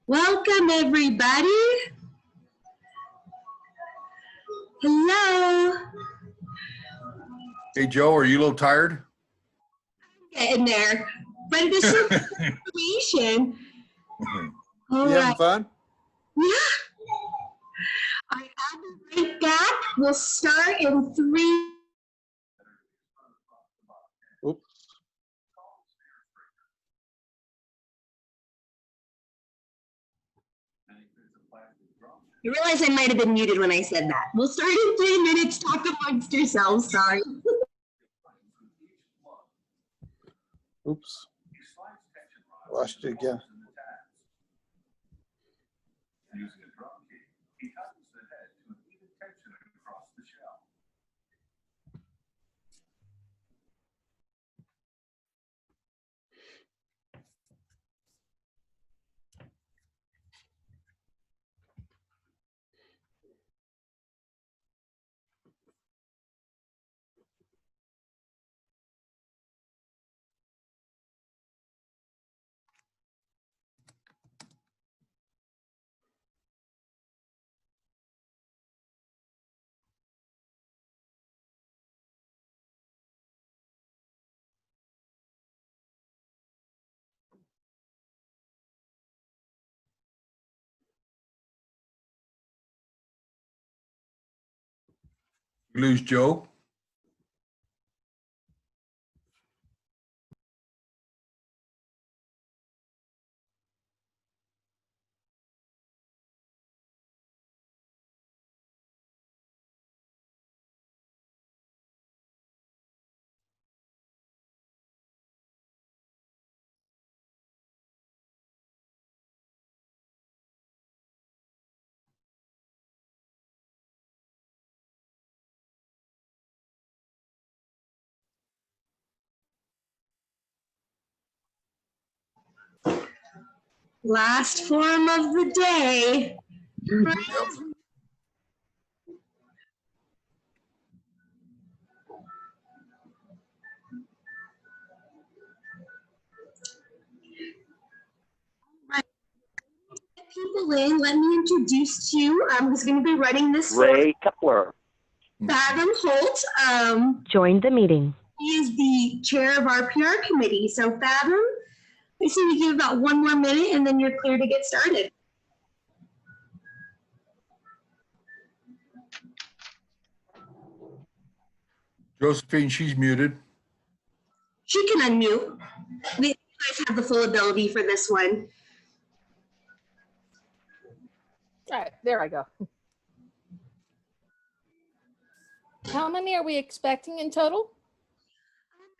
Welcome, everybody. Hello. Hey, Joe, are you a little tired? Getting there. But it is some information. All You right. having fun? Yeah. I have the right back. We'll start in 3. Oops. You realize I might have been muted when I said that. We'll start in 3 minutes. Talk amongst yourselves. Sorry. Oops. Lost you again. Using a drum key, he tightens the head to an even tension across the shell. You lose Joe? Last form of the day. Yep. People in, let me introduce you. Who's going to be running this Ray Kepler. Fathom Holt. Joined the meeting. He is the chair of our PR committee. So Fathom, I just need to give about 1 more minute and then you're clear to get started. Josephine, she's muted. She can unmute. You guys have the full ability for this one. All right, there I go. How many are we expecting in total?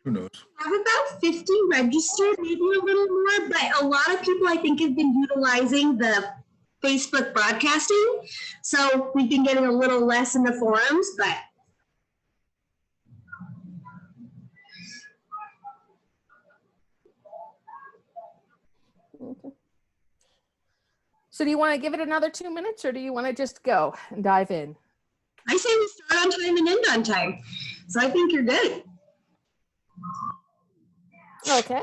Who knows? I have about 50 registered, maybe a little more, but a lot of people I think have been utilizing the Facebook broadcasting. So we've been getting a little less in the forums, but Okay. So do you want to give it another 2 minutes or do you want to just go and dive in? I say we start on time and end on time. So I think you're good. Okay.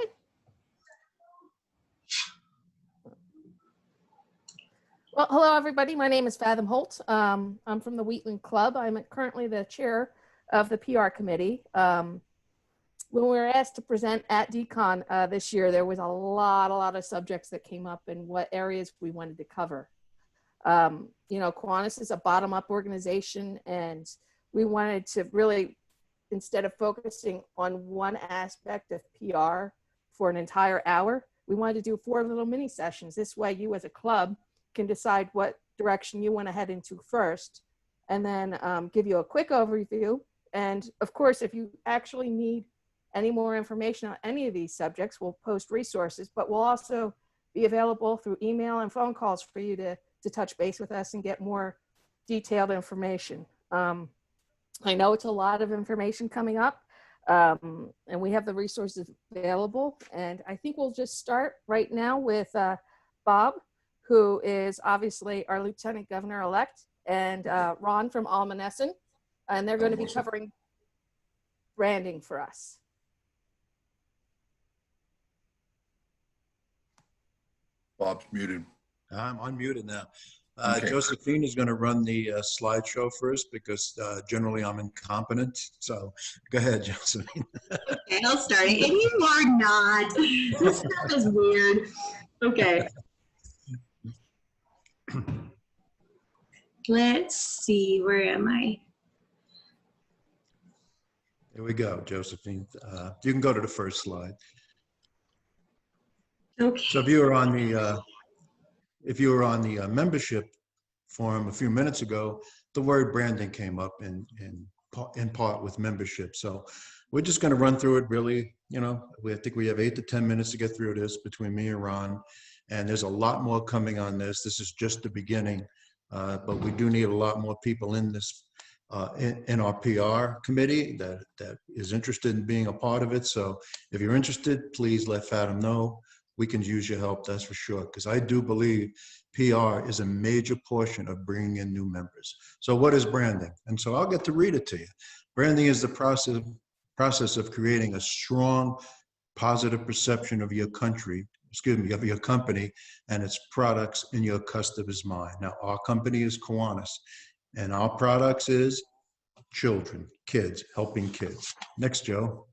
Well, hello, everybody. My name is Fathom Holt. I'm from the Wheatland Club. I'm currently the chair of the PR committee. When we were asked to present at DCON this year, there was a lot of subjects that came up and what areas we wanted to cover. You know, Kiwanis is a bottom-up organization, and we wanted to really, instead of focusing on one aspect of PR for an entire hour, we wanted to do 4 little mini sessions. This way, you as a club can decide what direction you want to head into first, and then give you a quick overview. And of course, if you actually need any more information on any of these subjects, we'll post resources, but we'll also be available through email and phone calls for you to touch base with us and get more detailed information. I know it's a lot of information coming up, and we have the resources available. And I think we'll just start right now with Bob, who is obviously our Lieutenant Governor-elect, and Ron from Almanesson, and they're going to be covering branding for us. Bob's muted. I'm unmuted now. Okay. Josephine is going to run the slideshow first because generally I'm incompetent. So go ahead, Josephine. Okay, I'll start it. And you are not. This stuff is weird. Okay. Let's see. Where am I? Here we go, Josephine. You can go to the first slide. Okay. So if you were on the membership forum a few minutes ago, the word branding came up in part with membership. So we're just going to run through it really. I think we have 8 to 10 minutes to get through this between me and Ron. And there's a lot more coming on this. This is just the beginning, but we do need a lot more people in this, in our PR committee that is interested in being a part of it. So if you're interested, please let Fathom know. We can use your help, that's for sure, because I do believe PR is a major portion of bringing in new members. So what is branding? And so I'll get to read it to you. Branding is the process of creating a strong, positive perception of your country, of your company and its products in your customer's mind. Now, our company is Kiwanis, and our products is children, kids, helping kids. Next, Joe.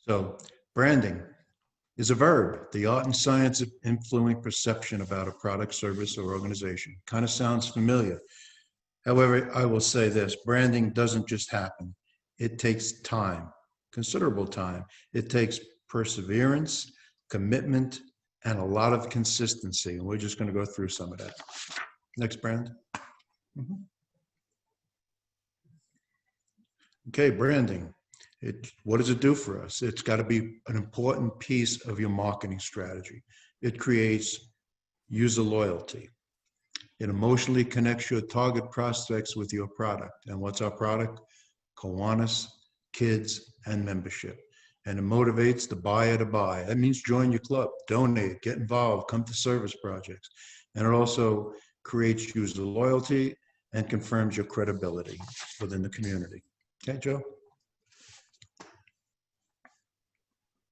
So branding is a verb, the art and science of influencing perception about a product, service, or organization. Kind of sounds familiar. However, I will say this, branding doesn't just happen. It takes time, considerable time. It takes perseverance, commitment, and a lot of consistency. And we're just going to go through some of that. Next, Brand. Okay, branding. What does it do for us? It's got to be an important piece of your marketing strategy. It creates user loyalty. It emotionally connects your target prospects with your product. And what's our product? Kiwanis, kids, and membership. And it motivates the buyer to buy. That means join your club, donate, get involved, come to service projects. And it also creates user loyalty and confirms your credibility within the community. Okay, Joe?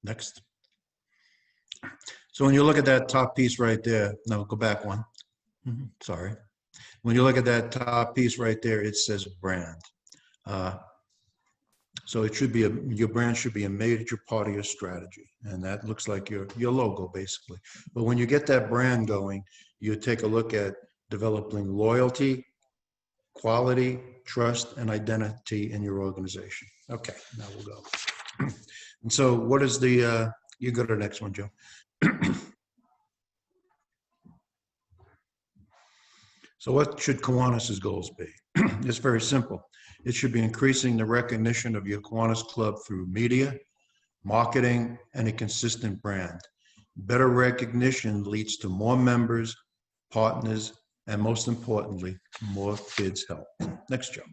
Next. So when you look at that top piece right there, no, go back one. Sorry. When you look at that top piece right there, it says brand. So it should be your brand should be a major part of your strategy. And that looks like your logo basically. But when you get that brand going, you take a look at developing loyalty, quality, trust, and identity in your organization. Okay, now we'll go. And so what is the, you go to the next one, Joe. So what should Kiwanis' goals be? It's very simple. It should be increasing the recognition of your Kiwanis Club through media, marketing, and a consistent brand. Better recognition leads to more members, partners, and most importantly, more kids help. Next, Joe.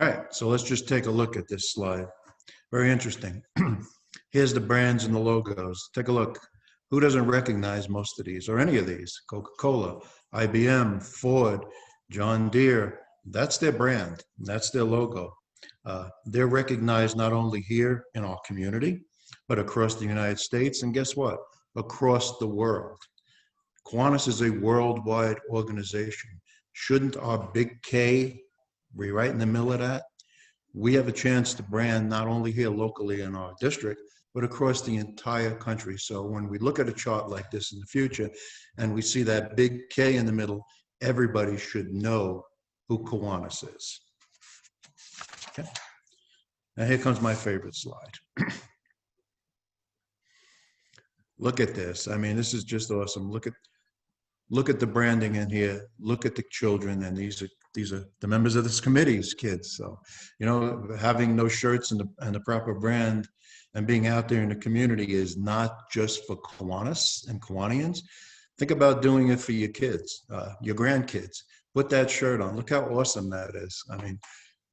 All right, so let's just take a look at this slide. Very interesting. Here's the brands and the logos. Take a look. Who doesn't recognize most of these or any of these? Coca-Cola, IBM, Ford, John Deere. That's their brand. That's their logo. They're recognized not only here in our community, but across the United States. And guess what? Across the world. Kiwanis is a worldwide organization. Shouldn't our big K be right in the middle of that? We have a chance to brand not only here locally in our district, but across the entire country. So when we look at a chart like this in the future and we see that big K in the middle, everybody should know who Kiwanis is. Okay. Now here comes my favorite slide. Look at this. I mean, this is just awesome. Look at the branding in here. Look at the children, and these are the members of this committee's kids. So, you know, having those shirts and the proper brand and being out there in the community is not just for Kiwanis and Kiwanians. Think about doing it for your kids, your grandkids. Put that shirt on. Look how awesome that is. I mean,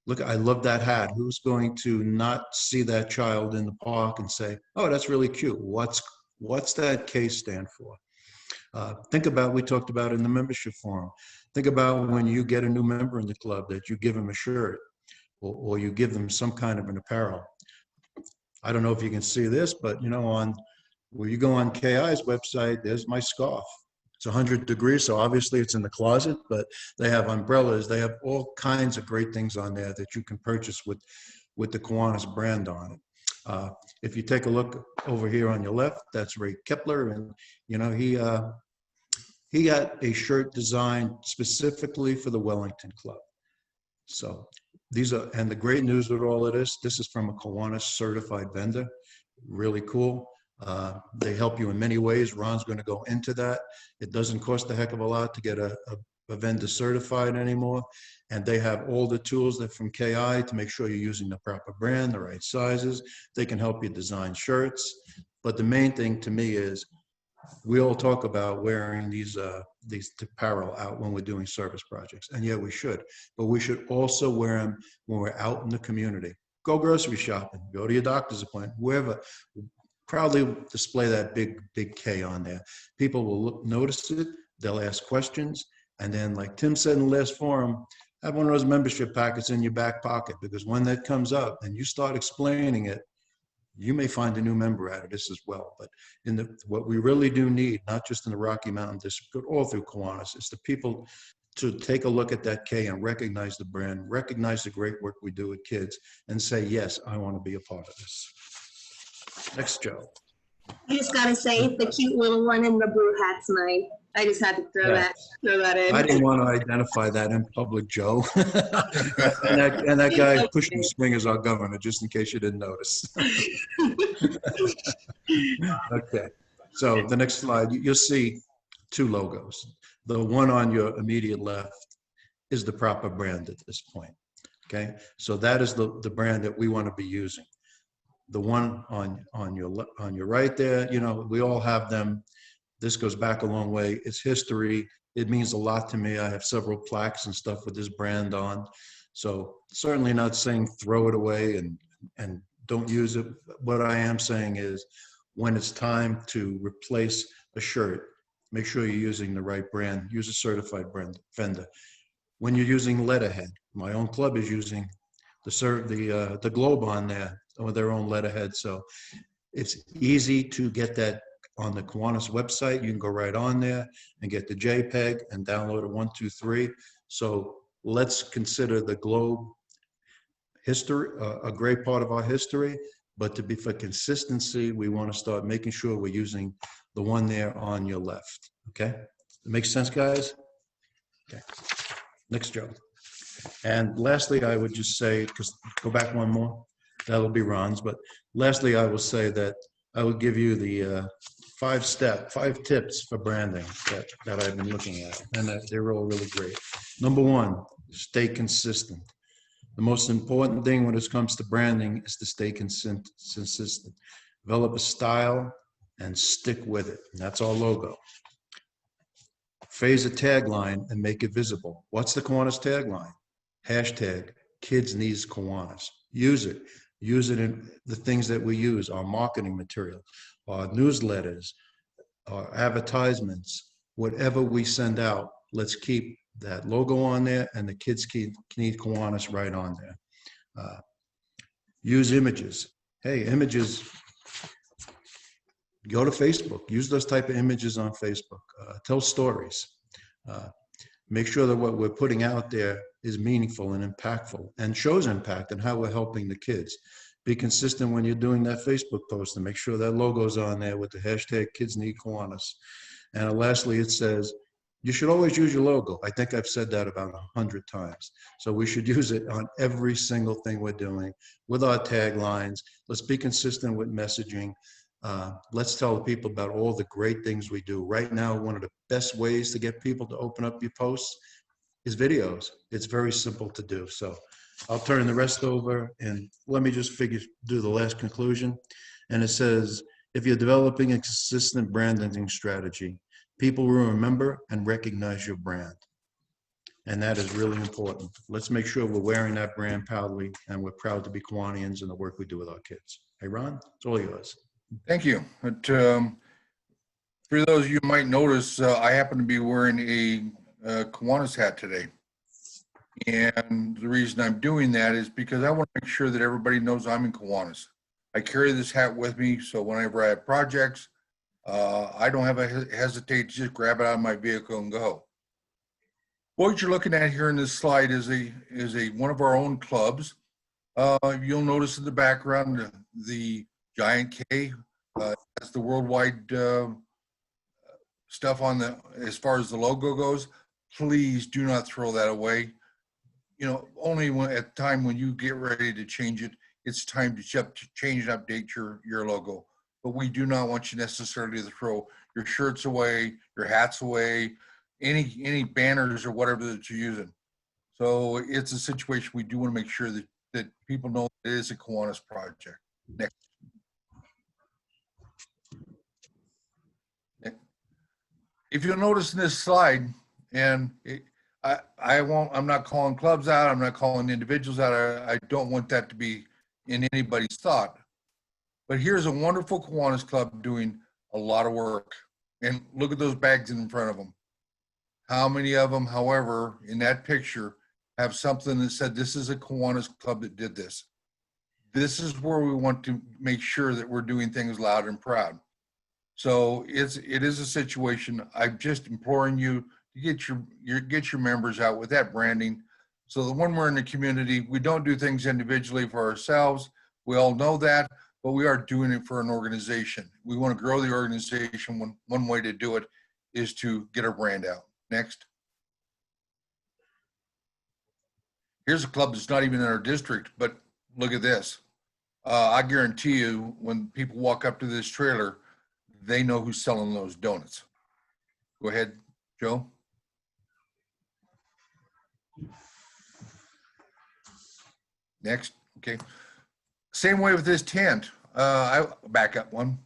look, I love that hat. Who's going to not see that child in the park and say, oh, that's really cute. What's that K stand for? Think about, we talked about in the membership forum, think about when you get a new member in the club that you give them a shirt or you give them some kind of an apparel. I don't know if you can see this, but you know, on where you go on KI's website, there's my scarf. It's 100 degrees, so obviously it's in the closet, but they have umbrellas. They have all kinds of great things on there that you can purchase with the Kiwanis brand on it. If you take a look over here on your left, that's Ray Kepler, and you know, he got a shirt designed specifically for the Wellington Club. So these are, and the great news with all of this is from a Kiwanis certified vendor. Really cool. They help you in many ways. Ron's going to go into that. It doesn't cost a heck of a lot to get a vendor certified anymore. And they have all the tools that from KI to make sure you're using the proper brand, the right sizes. They can help you design shirts. But the main thing to me is we all talk about wearing these apparel out when we're doing service projects. And yeah, we should. But we should also wear them when we're out in the community. Go grocery shopping, go to your doctor's appointment, wherever. Proudly display that big K on there. People will notice it, they'll ask questions, and then like Tim said in the last forum, have one of those membership packets in your back pocket, because when that comes up and you start explaining it, you may find a new member out of this as well. But what we really do need, not just in the Rocky Mountain District, but all through Kiwanis, is the people to take a look at that K and recognize the brand, recognize the great work we do with kids, and say, yes, I want to be a part of this. Next, Joe. I just gotta say, the cute little one in the blue hat's mine. I just had to throw that in. I didn't want to identify that in public, Joe. and that guy pushing swing is our governor, just in case you didn't notice. Okay, so the next slide, you'll see two logos. The one on your immediate left is the proper brand at this point. Okay, so that is the brand that we want to be using. The one on your right there, you know, we all have them. This goes back a long way. It's history. It means a lot to me. I have several plaques and stuff with this brand on. So certainly not saying throw it away and don't use it. What I am saying is when it's time to replace a shirt, make sure you're using the right brand. Use a certified brand vendor. When you're using letterhead, my own club is using the globe on there with their own letterhead. So it's easy to get that on the Kiwanis website. You can go right on there and get the JPEG and download it 1, 2, 3. So let's consider the globe history, a great part of our history, but to be for consistency, we want to start making sure we're using the one there on your left. Okay, that makes sense, guys? Okay, next, Joe. And lastly, I would just say, because go back one more, that'll be Ron's, but lastly, I will say that I will give you the 5 tips for branding that I've been looking at, and that they're all really great. Number 1, stay consistent. The most important thing when it comes to branding is to stay consistent. Develop a style and stick with it. And that's our logo. Phase a tagline and make it visible. What's the Kiwanis tagline? Hashtag Kids Needs Kiwanis. Use it. Use it in the things that we use, our marketing material, our newsletters, our advertisements, whatever we send out, let's keep that logo on there and the Kids Need Kiwanis right on there. Use images. Hey, images, go to Facebook. Use those type of images on Facebook. Tell stories. Make sure that what we're putting out there is meaningful and impactful and shows impact and how we're helping the kids. Be consistent when you're doing that Facebook post and make sure that logo's on there with the hashtag Kids Need Kiwanis. And lastly, it says, you should always use your logo. I think I've said that about 100 times. So we should use it on every single thing we're doing with our taglines. Let's be consistent with messaging. Let's tell people about all the great things we do. Right now, one of the best ways to get people to open up your posts is videos. It's very simple to do. So I'll turn the rest over and let me just do the last conclusion. And it says, if you're developing a consistent branding strategy, people will remember and recognize your brand. And that is really important. Let's make sure we're wearing that brand proudly and we're proud to be Kiwanians and the work we do with our kids. Hey, Ron, it's all yours. Thank you. For those of you who might notice, I happen to be wearing a Kiwanis hat today. And the reason I'm doing that is because I want to make sure that everybody knows I'm in Kiwanis. I carry this hat with me, so whenever I have projects, I don't have a hesitate to just grab it out of my vehicle and go. What you're looking at here in this slide is one of our own clubs. You'll notice in the background the giant K has the worldwide stuff on the as far as the logo goes. Please do not throw that away. You know, only when at the time when you get ready to change it, it's time to change and update your logo. But we do not want you necessarily to throw your shirts away, your hats away, any banners or whatever that you're using. So it's a situation we do want to make sure that people know it is a Kiwanis project. Next. If you'll notice in this slide, and I'm not calling clubs out, I'm not calling individuals out, I don't want that to be in anybody's thought. But here's a wonderful Kiwanis club doing a lot of work. And look at those bags in front of them. How many of them, however, in that picture have something that said, this is a Kiwanis club that did this. This is where we want to make sure that we're doing things loud and proud. So it is a situation. I'm just imploring you to get your members out with that branding, so that when we're in the community, we don't do things individually for ourselves. We all know that, but we are doing it for an organization. We want to grow the organization. One way to do it is to get our brand out. Next. Here's a club that's not even in our district, but look at this. I guarantee you, when people walk up to this trailer, they know who's selling those donuts. Go ahead, Joe. Next, okay. Same way with this tent. I back up one.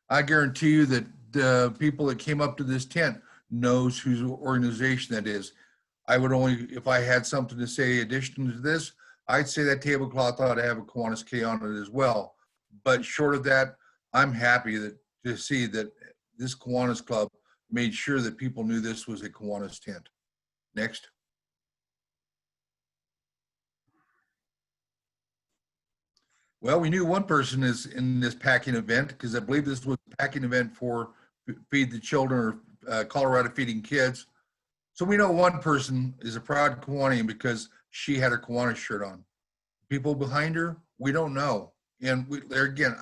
I guarantee you that the people that came up to this tent knows whose organization that is. I would only, if I had something to say addition to this, I'd say that tablecloth ought to have a Kiwanis K on it as well. But short of that, I'm happy to see that this Kiwanis Club made sure that people knew this was a Kiwanis tent. Next. Well, we knew one person is in this packing event because I believe this was a packing event for Feed the Children or Colorado Feeding Kids. So we know one person is a proud Kiwanian because she had her Kiwanis shirt on. People behind her, we don't know. And there again,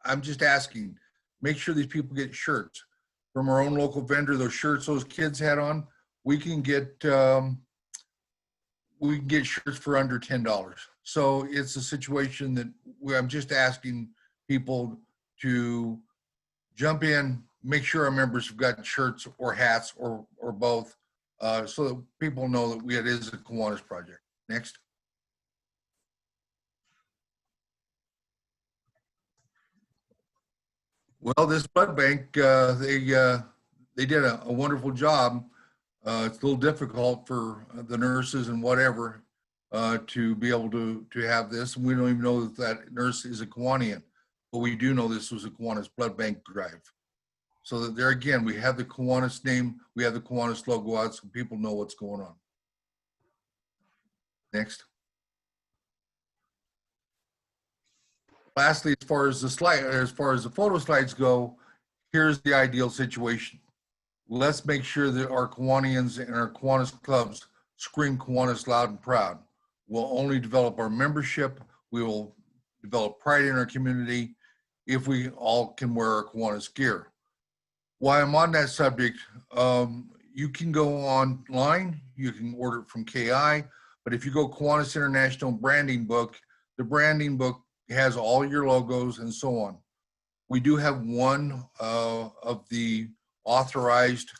I'm just asking, make sure these people get shirts from our own local vendor. Those shirts those kids had on, we can get shirts for under $10. So it's a situation that I'm just asking people to jump in, make sure our members have got shirts or hats or both, so that people know that it is a Kiwanis project. Next. Well, this blood bank, they did a wonderful job. It's a little difficult for the nurses and whatever to be able to have this. We don't even know that nurse is a Kiwanian, but we do know this was a Kiwanis blood bank drive. So that there again, we have the Kiwanis name, we have the Kiwanis logo out, so people know what's going on. Next. Lastly, as far as the photo slides go, here's the ideal situation. Let's make sure that our Kiwanians and our Kiwanis clubs scream Kiwanis loud and proud. We'll only develop our membership. We will develop pride in our community if we all can wear our Kiwanis gear. While I'm on that subject, you can go online, you can order it from KI, but if you go Kiwanis International Branding Book, the branding book has all your logos and so on. We do have one of the authorized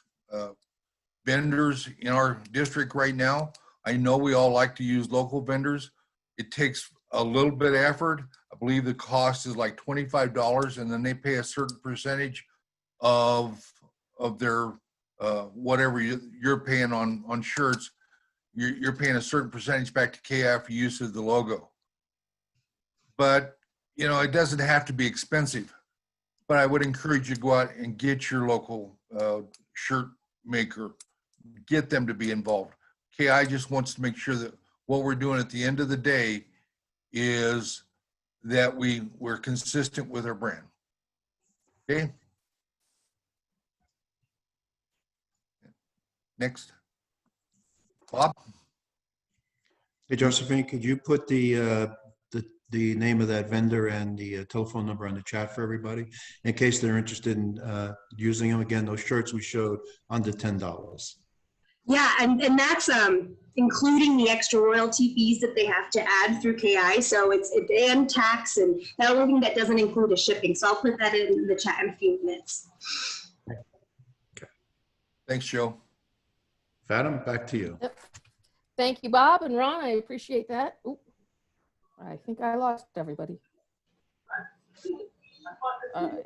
vendors in our district right now. I know we all like to use local vendors. It takes a little bit of effort. I believe the cost is like $25, and then they pay a certain percentage of their whatever you're paying on shirts. You're paying a certain percentage back to KI for use of the logo. But you know, it doesn't have to be expensive. But I would encourage you to go out and get your local shirt maker, get them to be involved. KI just wants to make sure that what we're doing at the end of the day is that we're consistent with our brand. Okay. Next. Bob? Hey, Josephine, could you put the name of that vendor and the telephone number on the chat for everybody in case they're interested in using them? Again, those shirts we showed under $10. Yeah, and that's including the extra royalty fees that they have to add through KI. So it's and tax, and the only thing that doesn't include is shipping. So I'll put that in the chat in a few minutes. Thanks, Joe. Fathom, back to you. Yep. Thank you, Bob and Ron. I appreciate that. Oop, I think I lost everybody. All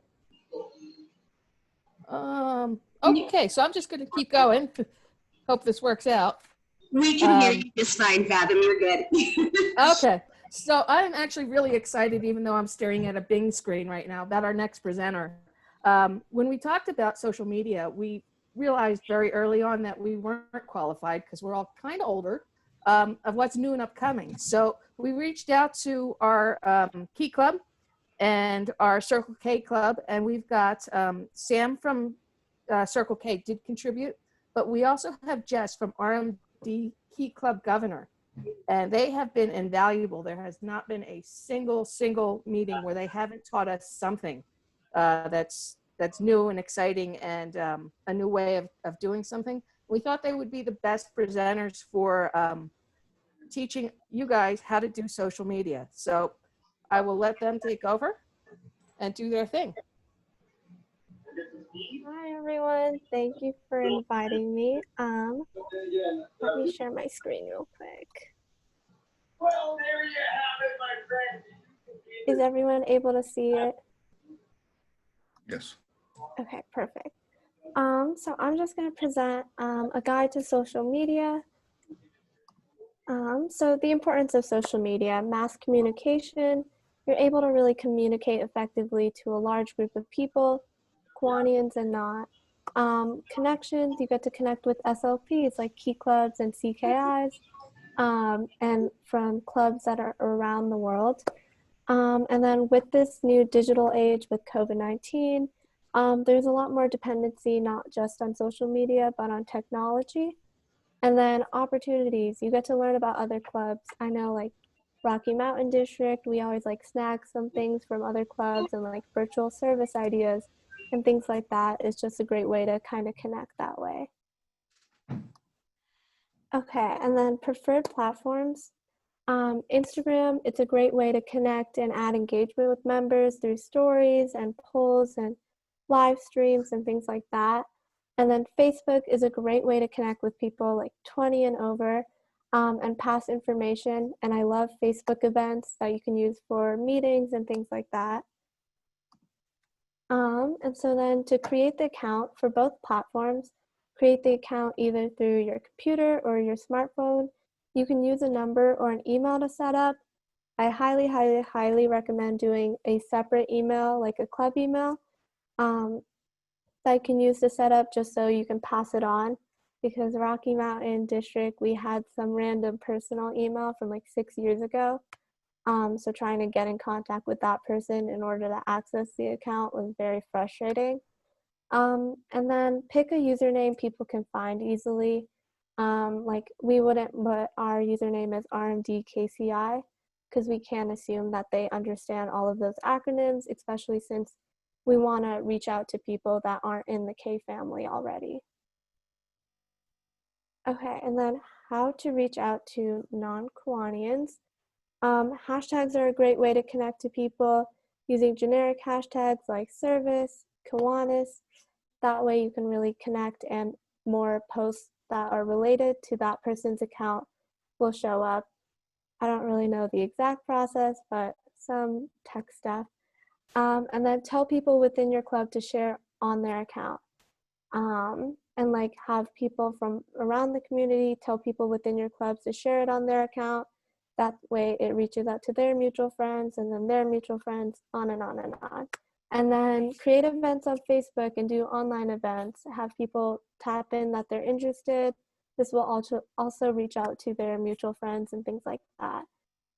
right. Okay, so I'm just going to keep going. Hope this works out. We can hear you just fine, Fathom. You're good. Okay, so I'm actually really excited, even though I'm staring at a Bing screen right now, about our next presenter. When we talked about social media, we realized very early on that we weren't qualified because we're all kind of older of what's new and upcoming. So we reached out to our Key Club and our Circle K Club, and we've got Sam from Circle K did contribute, but we also have Jess from RMD Key Club Governor, and they have been invaluable. There has not been a single meeting where they haven't taught us something that's new and exciting and a new way of doing something. We thought they would be the best presenters for teaching you guys how to do social media. So I will let them take over and do their thing. Hi everyone, thank you for inviting me. Let me share my screen real quick. Well, there you have it, my friend. Is everyone able to see it? Yes. Okay, perfect. So I'm just going to present a guide to social media. So the importance of social media, mass communication. You're able to really communicate effectively to a large group of people, Kiwanians and not. Connections, you get to connect with SLPs like Key Clubs and CKIs, and from clubs that are around the world. And then with this new digital age with COVID-19, there's a lot more dependency, not just on social media, but on technology. And then opportunities, you get to learn about other clubs. I know like Rocky Mountain District, we always like snag some things from other clubs, and like virtual service ideas and things like that is just a great way to kind of connect that way. Okay, and then preferred platforms. Instagram, it's a great way to connect and add engagement with members through stories and polls and live streams and things like that. And then Facebook is a great way to connect with people like 20 and over and pass information. And I love Facebook events that you can use for meetings and things like that. And so then to create the account for both platforms, create the account either through your computer or your smartphone. You can use a number or an email to set up. I highly recommend doing a separate email, like a club email, that you can use to set up just so you can pass it on. Because Rocky Mountain District, we had some random personal email from like 6 years ago. So trying to get in contact with that person in order to access the account was very frustrating. And then pick a username people can find easily. Like we wouldn't put our username as RMDKCI because we can't assume that they understand all of those acronyms, especially since we want to reach out to people that aren't in the K family already. Okay, and then how to reach out to non-Kiwanians. Hashtags are a great way to connect to people using generic hashtags like service, Kiwanis. That way you can really connect, and more posts that are related to that person's account will show up. I don't really know the exact process, but some tech stuff. And then tell people within your club to share on their account. And like have people from around the community tell people within your clubs to share it on their account. That way it reaches out to their mutual friends and then their mutual friends, on and on and on. And then create events on Facebook and do online events. Have people tap in that they're interested. This will also reach out to their mutual friends and things like that.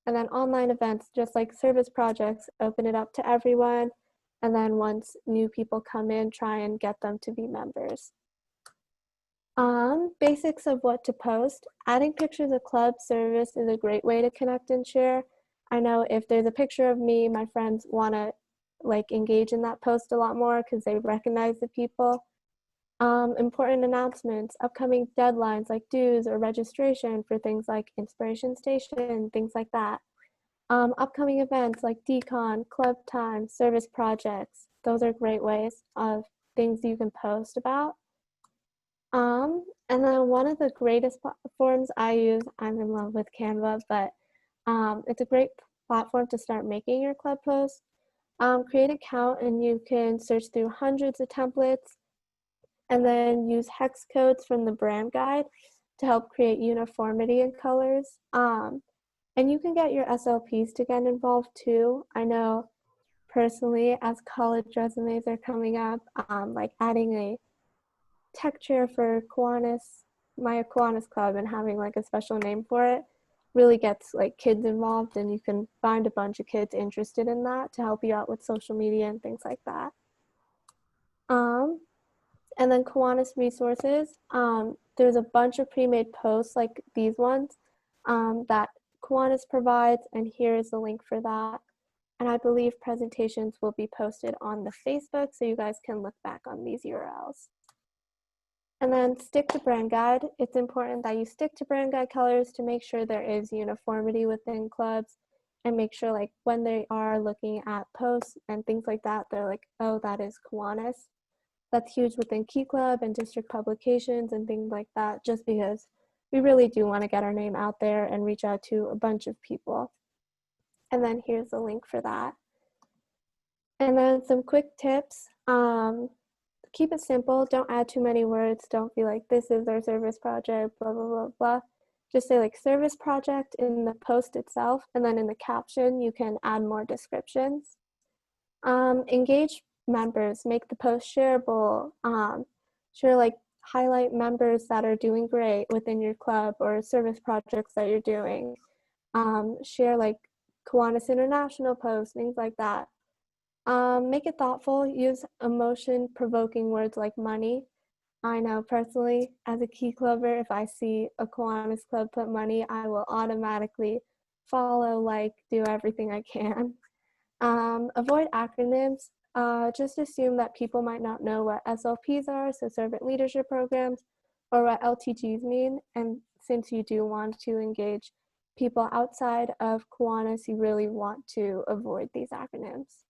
And then online events, just like service projects, open it up to everyone. And then once new people come in, try and get them to be members. Basics of what to post. Adding pictures of club service is a great way to connect and share. I know if there's a picture of me, my friends want to like engage in that post a lot more because they recognize the people. Important announcements, upcoming deadlines like dues or registration for things like Inspiration Station, things like that. Upcoming events like decon, club time, service projects. Those are great ways of things you can post about. And then one of the greatest platforms I use, I'm in love with Canva, but it's a great platform to start making your club posts. Create an account and you can search through hundreds of templates and then use hex codes from the brand guide to help create uniformity in colors. And you can get your SLPs to get involved too. I know personally, as college resumes are coming up, like adding a tech chair for Kiwanis, my Kiwanis club, and having like a special name for it really gets like kids involved, and you can find a bunch of kids interested in that to help you out with social media and things like that. And then Kiwanis resources. There's a bunch of pre-made posts like these ones that Kiwanis provides, and here is the link for that. And I believe presentations will be posted on the Facebook, so you guys can look back on these URLs. And then stick to brand guide. It's important that you stick to brand guide colors to make sure there is uniformity within clubs, and make sure like when they are looking at posts and things like that, they're like, oh, that is Kiwanis. That's huge within Key Club and district publications and things like that, just because we really do want to get our name out there and reach out to a bunch of people. And then here's the link for that. And then some quick tips. Keep it simple. Don't add too many words. Don't be like, this is our service project, blah, blah, blah, blah. Just say like service project in the post itself. And then in the caption, you can add more descriptions. Engage members, make the post shareable. Like highlight members that are doing great within your club or service projects that you're doing. Share like Kiwanis International posts, things like that. Make it thoughtful. Use emotion-provoking words like money. I know personally, as a Key Clubber, if I see a Kiwanis club put money, I will automatically follow, like, do everything I can. Avoid acronyms. Just assume that people might not know what SLPs are, so servant leadership programs, or what LTGs mean. And since you do want to engage people outside of Kiwanis, you really want to avoid these acronyms.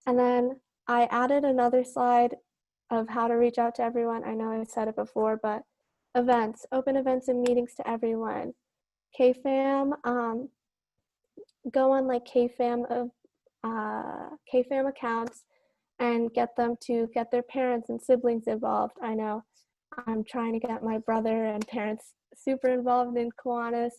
And then I added another slide of how to reach out to everyone. I know I said it before, but events, open events and meetings to everyone. KFAM, go on like KFAM accounts and get them to get their parents and siblings involved. I know I'm trying to get my brother and parents super involved in Kiwanis.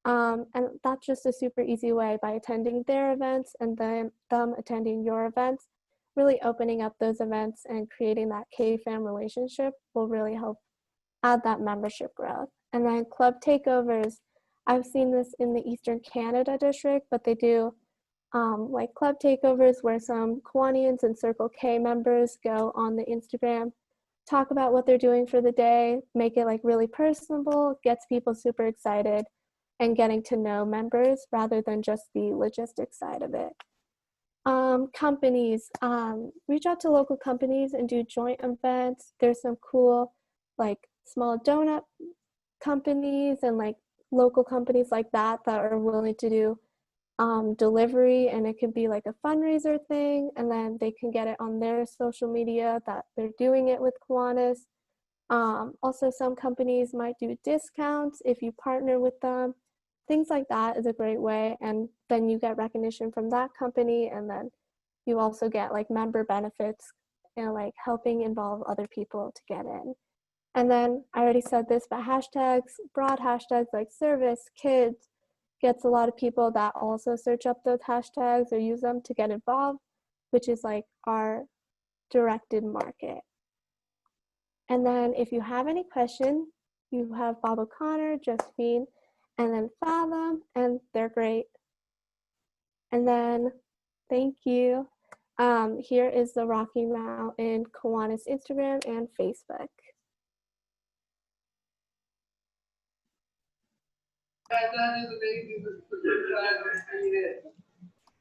And that's just a super easy way by attending their events and then them attending your events. Really opening up those events and creating that KFAM relationship will really help add that membership growth. And then club takeovers. I've seen this in the Eastern Canada district, but they do like club takeovers where some Kiwanians and Circle K members go on the Instagram, talk about what they're doing for the day, make it like really personable, gets people super excited and getting to know members rather than just the logistics side of it. Companies, reach out to local companies and do joint events. There's some cool like small donut companies and like local companies like that are willing to do delivery, and it could be like a fundraiser thing, and then they can get it on their social media that they're doing it with Kiwanis. Also, some companies might do discounts if you partner with them. Things like that is a great way, and then you get recognition from that company, and then you also get like member benefits and like helping involve other people to get in. And then I already said this, but hashtags, broad hashtags like service, kids, gets a lot of people that also search up those hashtags or use them to get involved, which is like our directed market. And then if you have any questions, you have Bob O'Connor, Josephine, and then Fathom, and they're great. And then, thank you. Here is the Rocky Mountain Kiwanis Instagram and Facebook. That is amazing. This is the first time I've seen it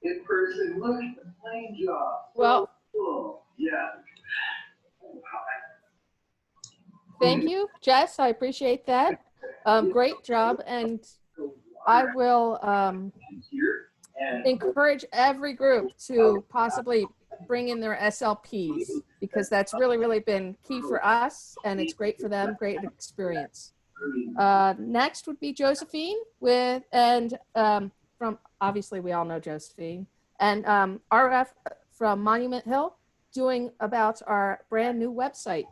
in person. Look at the plane job. Well, Cool. Yeah. thank you, Jess. I appreciate that. Great job. And I will encourage every group to possibly bring in their SLPs, because that's really, really been key for us, and it's great for them, great experience. Next would be Josephine from, obviously we all know Josephine, and RF from Monument Hill, doing about our brand new website.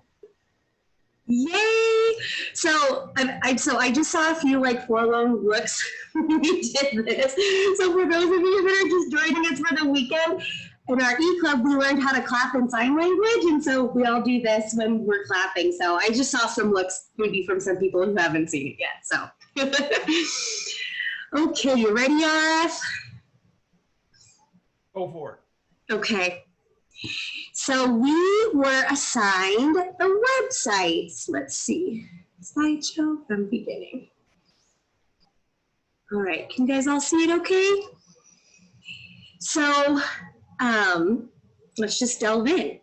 Yay! So I just saw a few like forlorn looks when we did this. So for those of you that are just joining us for the weekend, in our e-club, we learned how to clap in sign language, and so we all do this when we're clapping. So I just saw some looks maybe from some people who haven't seen it yet. So, okay, you ready, RF? Go for it. Okay. So we were assigned a website. Let's see. Slideshow from beginning. All right, can you guys all see it okay? So let's just delve in.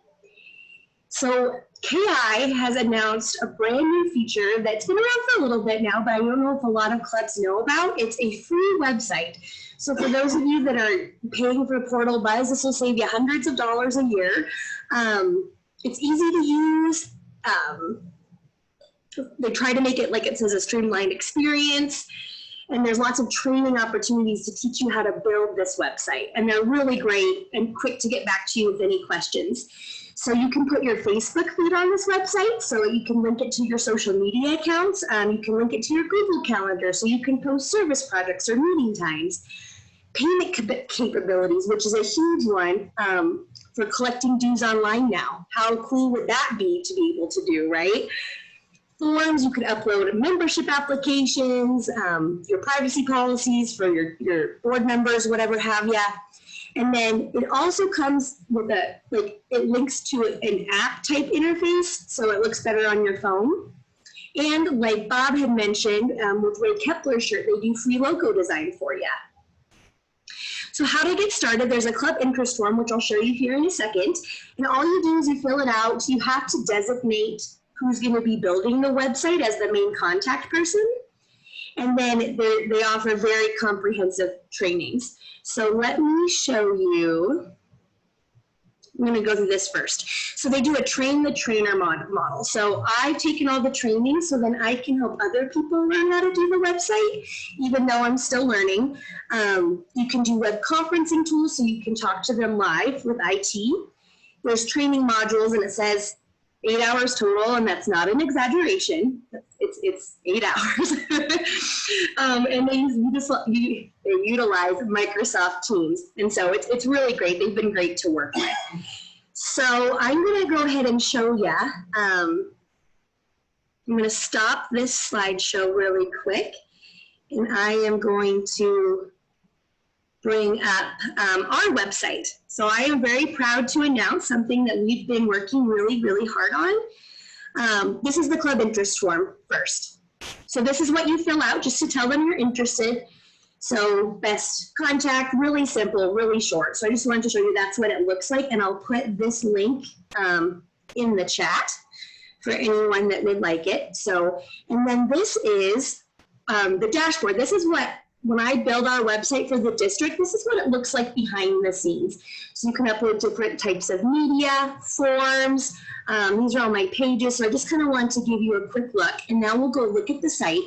So KI has announced a brand new feature that's been around for a little bit now, but I don't know if a lot of clubs know about. It's a free website. So for those of you that are paying for Portal Buzz, this will save you hundreds of dollars a year. It's easy to use. They try to make it, like it says, a streamlined experience. And there's lots of training opportunities to teach you how to build this website. And they're really great and quick to get back to you with any questions. So you can put your Facebook feed on this website, so you can link it to your social media accounts. You can link it to your Google Calendar, so you can post service projects or meeting times. Payment capabilities, which is a huge one for collecting dues online now. How cool would that be to be able to do, right? Forms, you could upload membership applications, your privacy policies for your board members, whatever have ya. And then it also comes with it links to an app type interface, so it looks better on your phone. And like Bob had mentioned, with Ray Kepler's shirt, they do free logo design for you. So how to get started, there's a club interest form, which I'll show you here in a second. And all you do is you fill it out. You have to designate who's going to be building the website as the main contact person. And then they offer very comprehensive trainings. So let me show you. I'm going to go through this first. So they do a train the trainer model. So I've taken all the training so then I can help other people learn how to do the website, even though I'm still learning. You can do web conferencing tools so you can talk to them live with IT. There's training modules, and it says 8 hours total, and that's not an exaggeration. It's 8 hours. And they utilize Microsoft Teams. And so it's really great. They've been great to work with. So I'm going to go ahead and show you. I'm going to stop this slideshow really quick. And I am going to bring up our website. So I am very proud to announce something that we've been working really, really hard on. This is the club interest form first. So this is what you fill out just to tell them you're interested. So best contact, really simple, really short. So I just wanted to show you that's what it looks like. And I'll put this link in the chat for anyone that would like it. So, and then this is the dashboard. This is what, when I build our website for the district, this is what it looks like behind the scenes. So you can upload different types of media, forms. These are all my pages. So I just kind of want to give you a quick look. And now we'll go look at the site.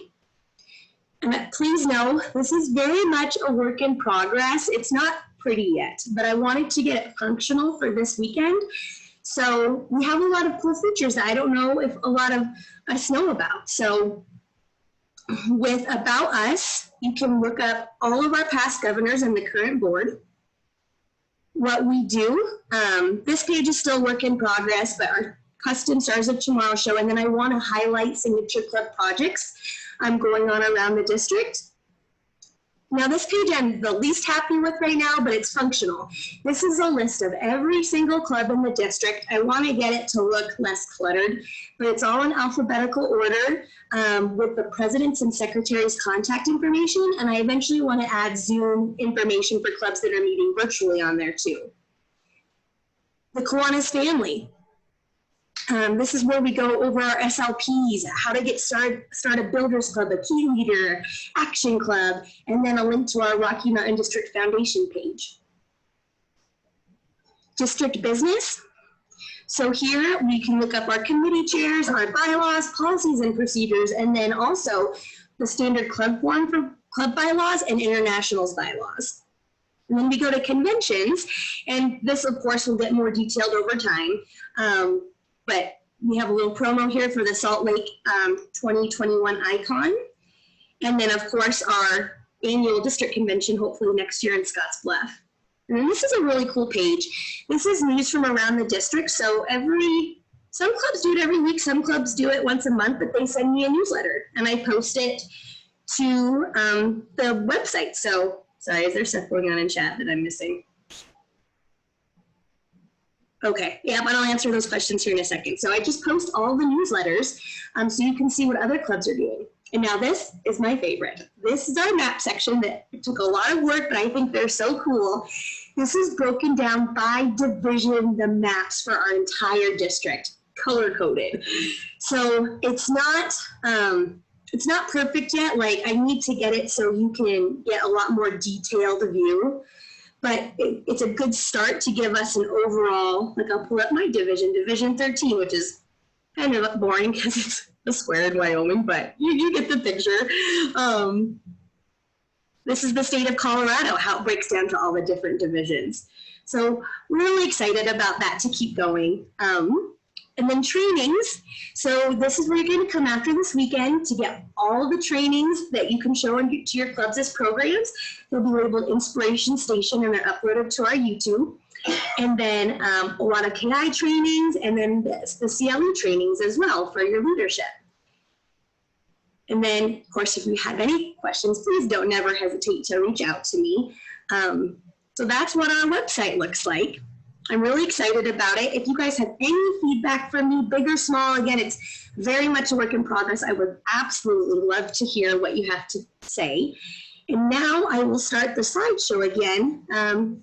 And please know, this is very much a work in progress. It's not pretty yet, but I wanted to get it functional for this weekend. So we have a lot of cool features that I don't know if a lot of us know about. So with About Us, you can look up all of our past governors and the current board. what we do. This page is still work in progress, but our custom Stars of Tomorrow show, and then I want to highlight signature club projects going on around the district. Now this page I'm the least happy with right now, but it's functional. This is a list of every single club in the district. I want to get it to look less cluttered, but it's all in alphabetical order with the president's and secretary's contact information, and I eventually want to add Zoom information for clubs that are meeting virtually on there too. The Kiwanis family. This is where we go over our SLPs, how to get start a Builders Club, a Key Leader, Action Club, and then a link to our Rocky Mountain District Foundation page. District business. So here we can look up our committee chairs, our bylaws, policies, and procedures, and then also the standard club form for club bylaws and internationals bylaws. And then we go to conventions, and this of course will get more detailed over time. But we have a little promo here for the Salt Lake 2021 icon. And then of course our annual district convention, hopefully next year in Scottsbluff. And then this is a really cool page. This is news from around the district. So some clubs do it every week, some clubs do it once a month, but they send me a newsletter and I post it to the website. So sorry, is there stuff going on in chat that I'm missing? Okay, yeah, but I'll answer those questions here in a second. So I just post all the newsletters so you can see what other clubs are doing. And now this is my favorite. This is our map section that took a lot of work, but I think they're so cool. This is broken down by division, the maps for our entire district, color coded. So it's not perfect yet. Like I need to get it so you can get a lot more detailed view. But it's a good start to give us an overall, like I'll pull up my division, Division 13, which is kind of boring because it's a square in Wyoming, but you get the picture. This is the state of Colorado, how it breaks down to all the different divisions. So we're really excited about that to keep going. And then trainings. So this is where you're going to come after this weekend to get all the trainings that you can show to your clubs as programs. They'll be labeled Inspiration Station and they're uploaded to our YouTube. And then a lot of KI trainings and then the CLE trainings as well for your leadership. And then, of course, if you have any questions, please don't never hesitate to reach out to me. So that's what our website looks like. I'm really excited about it. If you guys have any feedback for me, big or small, again, it's very much a work in progress. I would absolutely love to hear what you have to say. And now I will start the slideshow again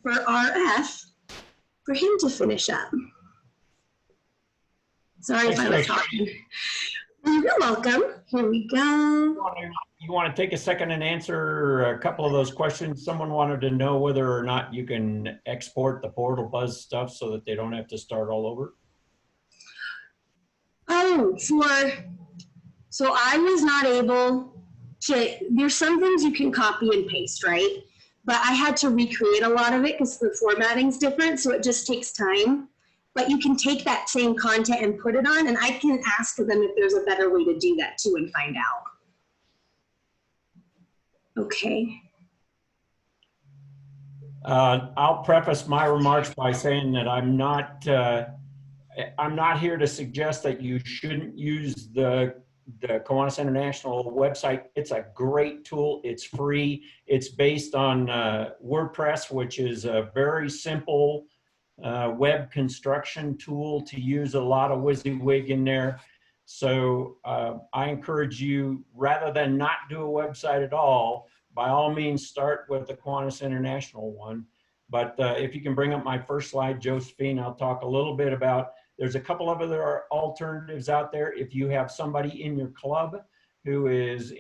for RF for him to finish up. Sorry if I was talking. You're welcome. Here we go. You want to take a second and answer a couple of those questions? Someone wanted to know whether or not you can export the Portal Buzz stuff so that they don't have to start all over. Oh, so I was not able to, there's some things you can copy and paste, right? But I had to recreate a lot of it because the formatting's different, so it just takes time. But you can take that same content and put it on, and I can ask them if there's a better way to do that too and find out. Okay. I'll preface my remarks by saying that I'm not here to suggest that you shouldn't use the Kiwanis International website. It's a great tool. It's free. It's based on WordPress, which is a very simple web construction tool to use. A lot of WYSIWYG in there. So I encourage you, rather than not do a website at all, by all means start with the Kiwanis International one. But if you can bring up my first slide, Josephine, I'll talk a little bit about, there's a couple of other alternatives out there. If you have somebody in your club who is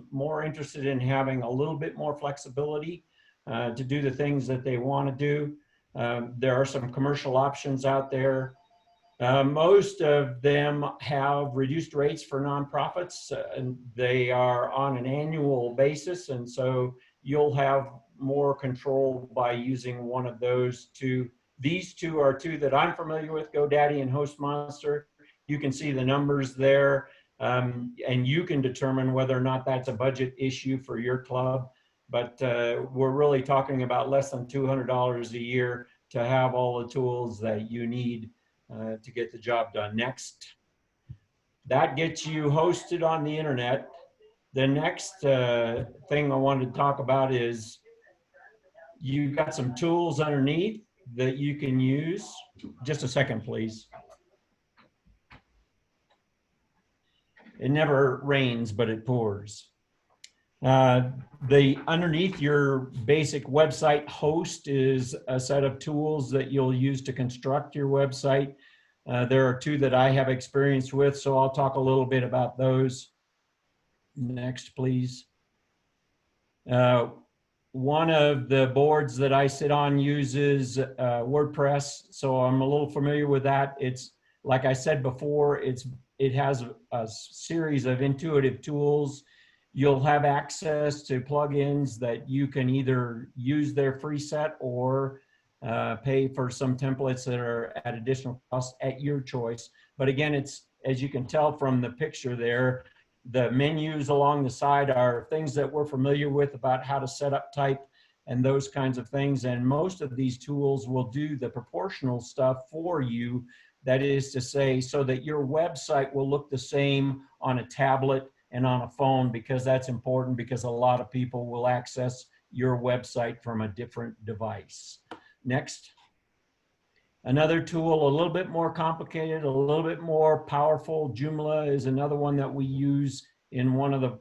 more interested in having a little bit more flexibility to do the things that they want to do, there are some commercial options out there. Most of them have reduced rates for nonprofits, and they are on an annual basis, and so you'll have more control by using one of those two. These two are two that I'm familiar with, GoDaddy and HostMonster. You can see the numbers there, and you can determine whether or not that's a budget issue for your club. but we're really talking about less than $200 a year to have all the tools that you need to get the job done. Next. That gets you hosted on the internet. The next thing I wanted to talk about is you've got some tools underneath that you can use. Just a second, please. It never rains, but it pours. Underneath your basic website host is a set of tools that you'll use to construct your website. There are two that I have experience with, so I'll talk a little bit about those. Next, please. One of the boards that I sit on uses WordPress, so I'm a little familiar with that. It's, like I said before, it has a series of intuitive tools. You'll have access to plugins that you can either use their free set or pay for some templates that are at additional cost at your choice. But again, it's, as you can tell from the picture there, the menus along the side are things that we're familiar with about how to set up type and those kinds of things. And most of these tools will do the proportional stuff for you. That is to say, so that your website will look the same on a tablet and on a phone, because that's important, because a lot of people will access your website from a different device. Next. Another tool, a little bit more complicated, a little bit more powerful. Joomla is another one that we use in one of the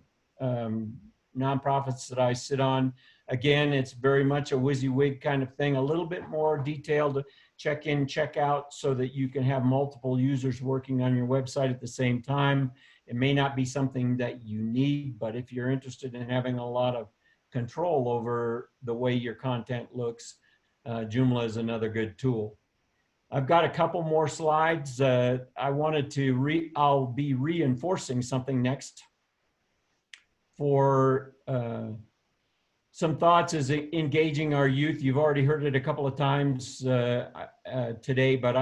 nonprofits that I sit on. Again, it's very much a WYSIWYG kind of thing, a little bit more detailed, check in, check out, so that you can have multiple users working on your website at the same time. It may not be something that you need, but if you're interested in having a lot of control over the way your content looks, Joomla is another good tool. I've got a couple more slides. I wanted to I'll be reinforcing something next for some thoughts is engaging our youth. You've already heard it a couple of times today, but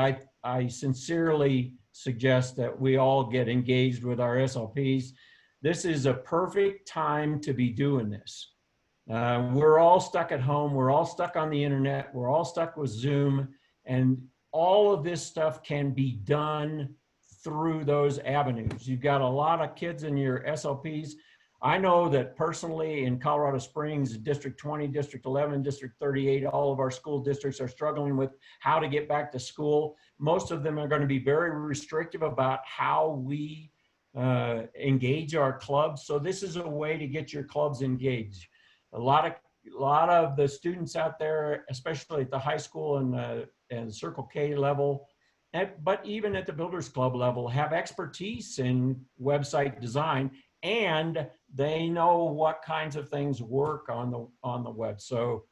I sincerely suggest that we all get engaged with our SLPs. This is a perfect time to be doing this. We're all stuck at home. We're all stuck on the internet. We're all stuck with Zoom, and all of this stuff can be done through those avenues. You've got a lot of kids in your SLPs. I know that personally in Colorado Springs, District 20, District 11, District 38, all of our school districts are struggling with how to get back to school. Most of them are going to be very restrictive about how we engage our clubs. So this is a way to get your clubs engaged. A lot of the students out there, especially at the high school and Circle K level, but even at the Builders Club level, have expertise in website design, and they know what kinds of things work on the web. So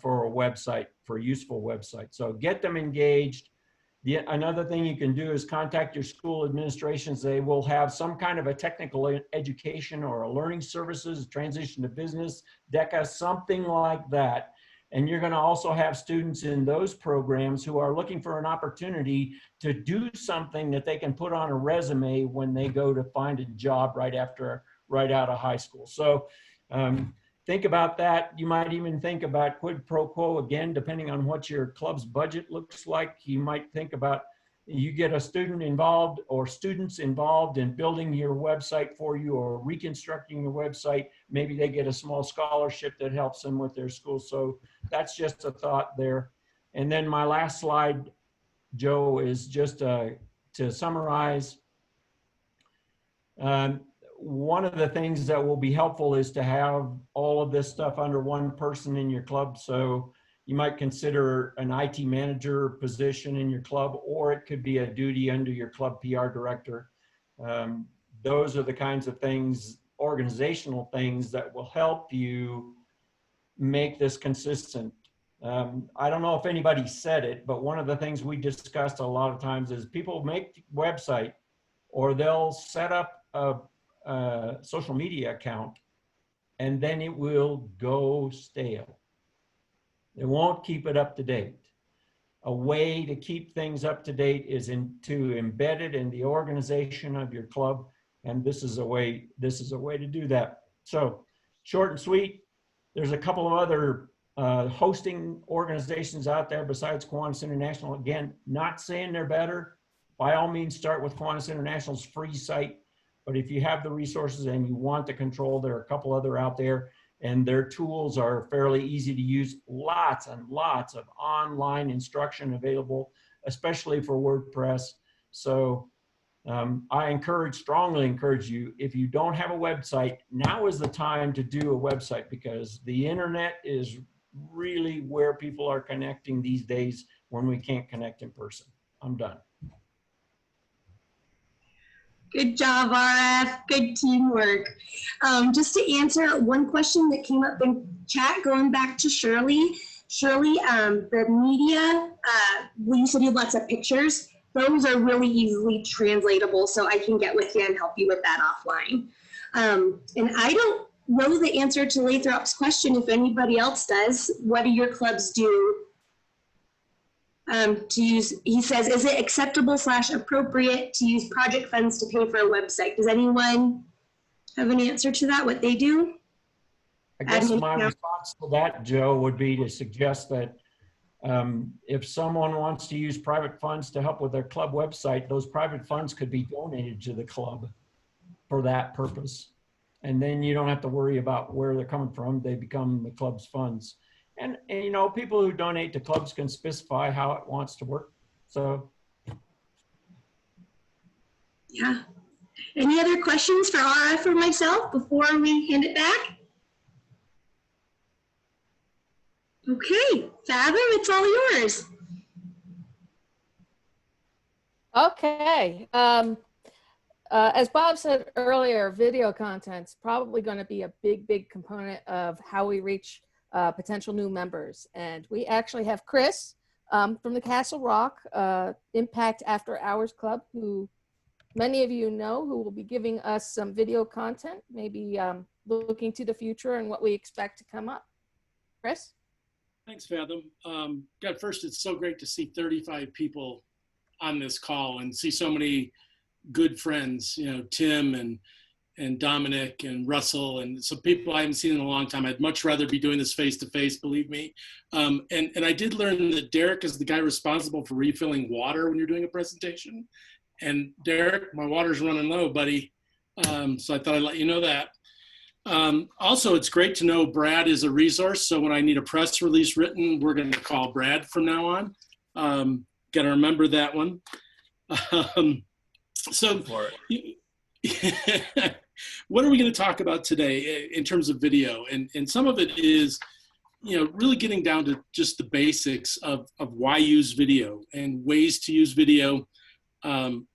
for a website, for a useful website. So get them engaged. Another thing you can do is contact your school administrations. They will have some kind of a technical education or a learning services, transition to business, DECA, something like that. And you're going to also have students in those programs who are looking for an opportunity to do something that they can put on a resume when they go to find a job right out of high school. So think about that. You might even think about quid pro quo, again, depending on what your club's budget looks like. You might think about, you get a student involved or students involved in building your website for you or reconstructing your website. Maybe they get a small scholarship that helps them with their school. So that's just a thought there. And then my last slide, Joe, is just to summarize. One of the things that will be helpful is to have all of this stuff under one person in your club. So you might consider an IT manager position in your club, or it could be a duty under your club PR director. Those are the kinds of things, organizational things, that will help you make this consistent. I don't know if anybody said it, but one of the things we discussed a lot of times is people make a website, or they'll set up a social media account, and then it will go stale. They won't keep it up to date. A way to keep things up to date is to embed it in the organization of your club, and this is a way to do that. So short and sweet, There's a couple of other hosting organizations out there besides Kiwanis International. Again, not saying they're better. By all means, start with Kiwanis International's free site. But if you have the resources and you want the control, there are a couple other out there, and their tools are fairly easy to use. Lots and lots of online instruction available, especially for WordPress. So I strongly encourage you, if you don't have a website, now is the time to do a website, because the internet is really where people are connecting these days when we can't connect in person. I'm done. Good job, RF. Good teamwork. Just to answer one question that came up in chat, going back to Shirley. Shirley, the media, well, you said you have lots of pictures. Those are really easily translatable, so I can get with you and help you with that offline. And I don't know the answer to Lathrop's question. If anybody else does, what do your clubs do to use? He says, is it acceptable / appropriate to use project funds to pay for a website? Does anyone have an answer to that, what they do? I guess my response to that, Joe, would be to suggest that if someone wants to use private funds to help with their club website, those private funds could be donated to the club for that purpose. And then you don't have to worry about where they're coming from. They become the club's funds. And you know, people who donate to clubs can specify how it wants to work. So. Yeah. Any other questions for RF or myself before we hand it back? Okay, Fathom, it's all yours. Okay. As Bob said earlier, video content's probably going to be a big component of how we reach potential new members. And we actually have Chris from the Castle Rock Impact After Hours Club, who many of you know, who will be giving us some video content, maybe looking to the future and what we expect to come up. Chris? Thanks, Fathom. God, first, it's so great to see 35 people on this call and see so many good friends, you know, Tim and Dominic and Russell and some people I haven't seen in a long time. I'd much rather be doing this face-to-face, believe me. And I did learn that Derek is the guy responsible for refilling water when you're doing a presentation. And Derek, my water's running low, buddy. So I thought I'd let you know that. Also, it's great to know Brad is a resource. So when I need a press release written, we're going to call Brad from now on. Got to remember that one. So what are we going to talk about today in terms of video? And some of it is, you know, really getting down to just the basics of why use video and ways to use video,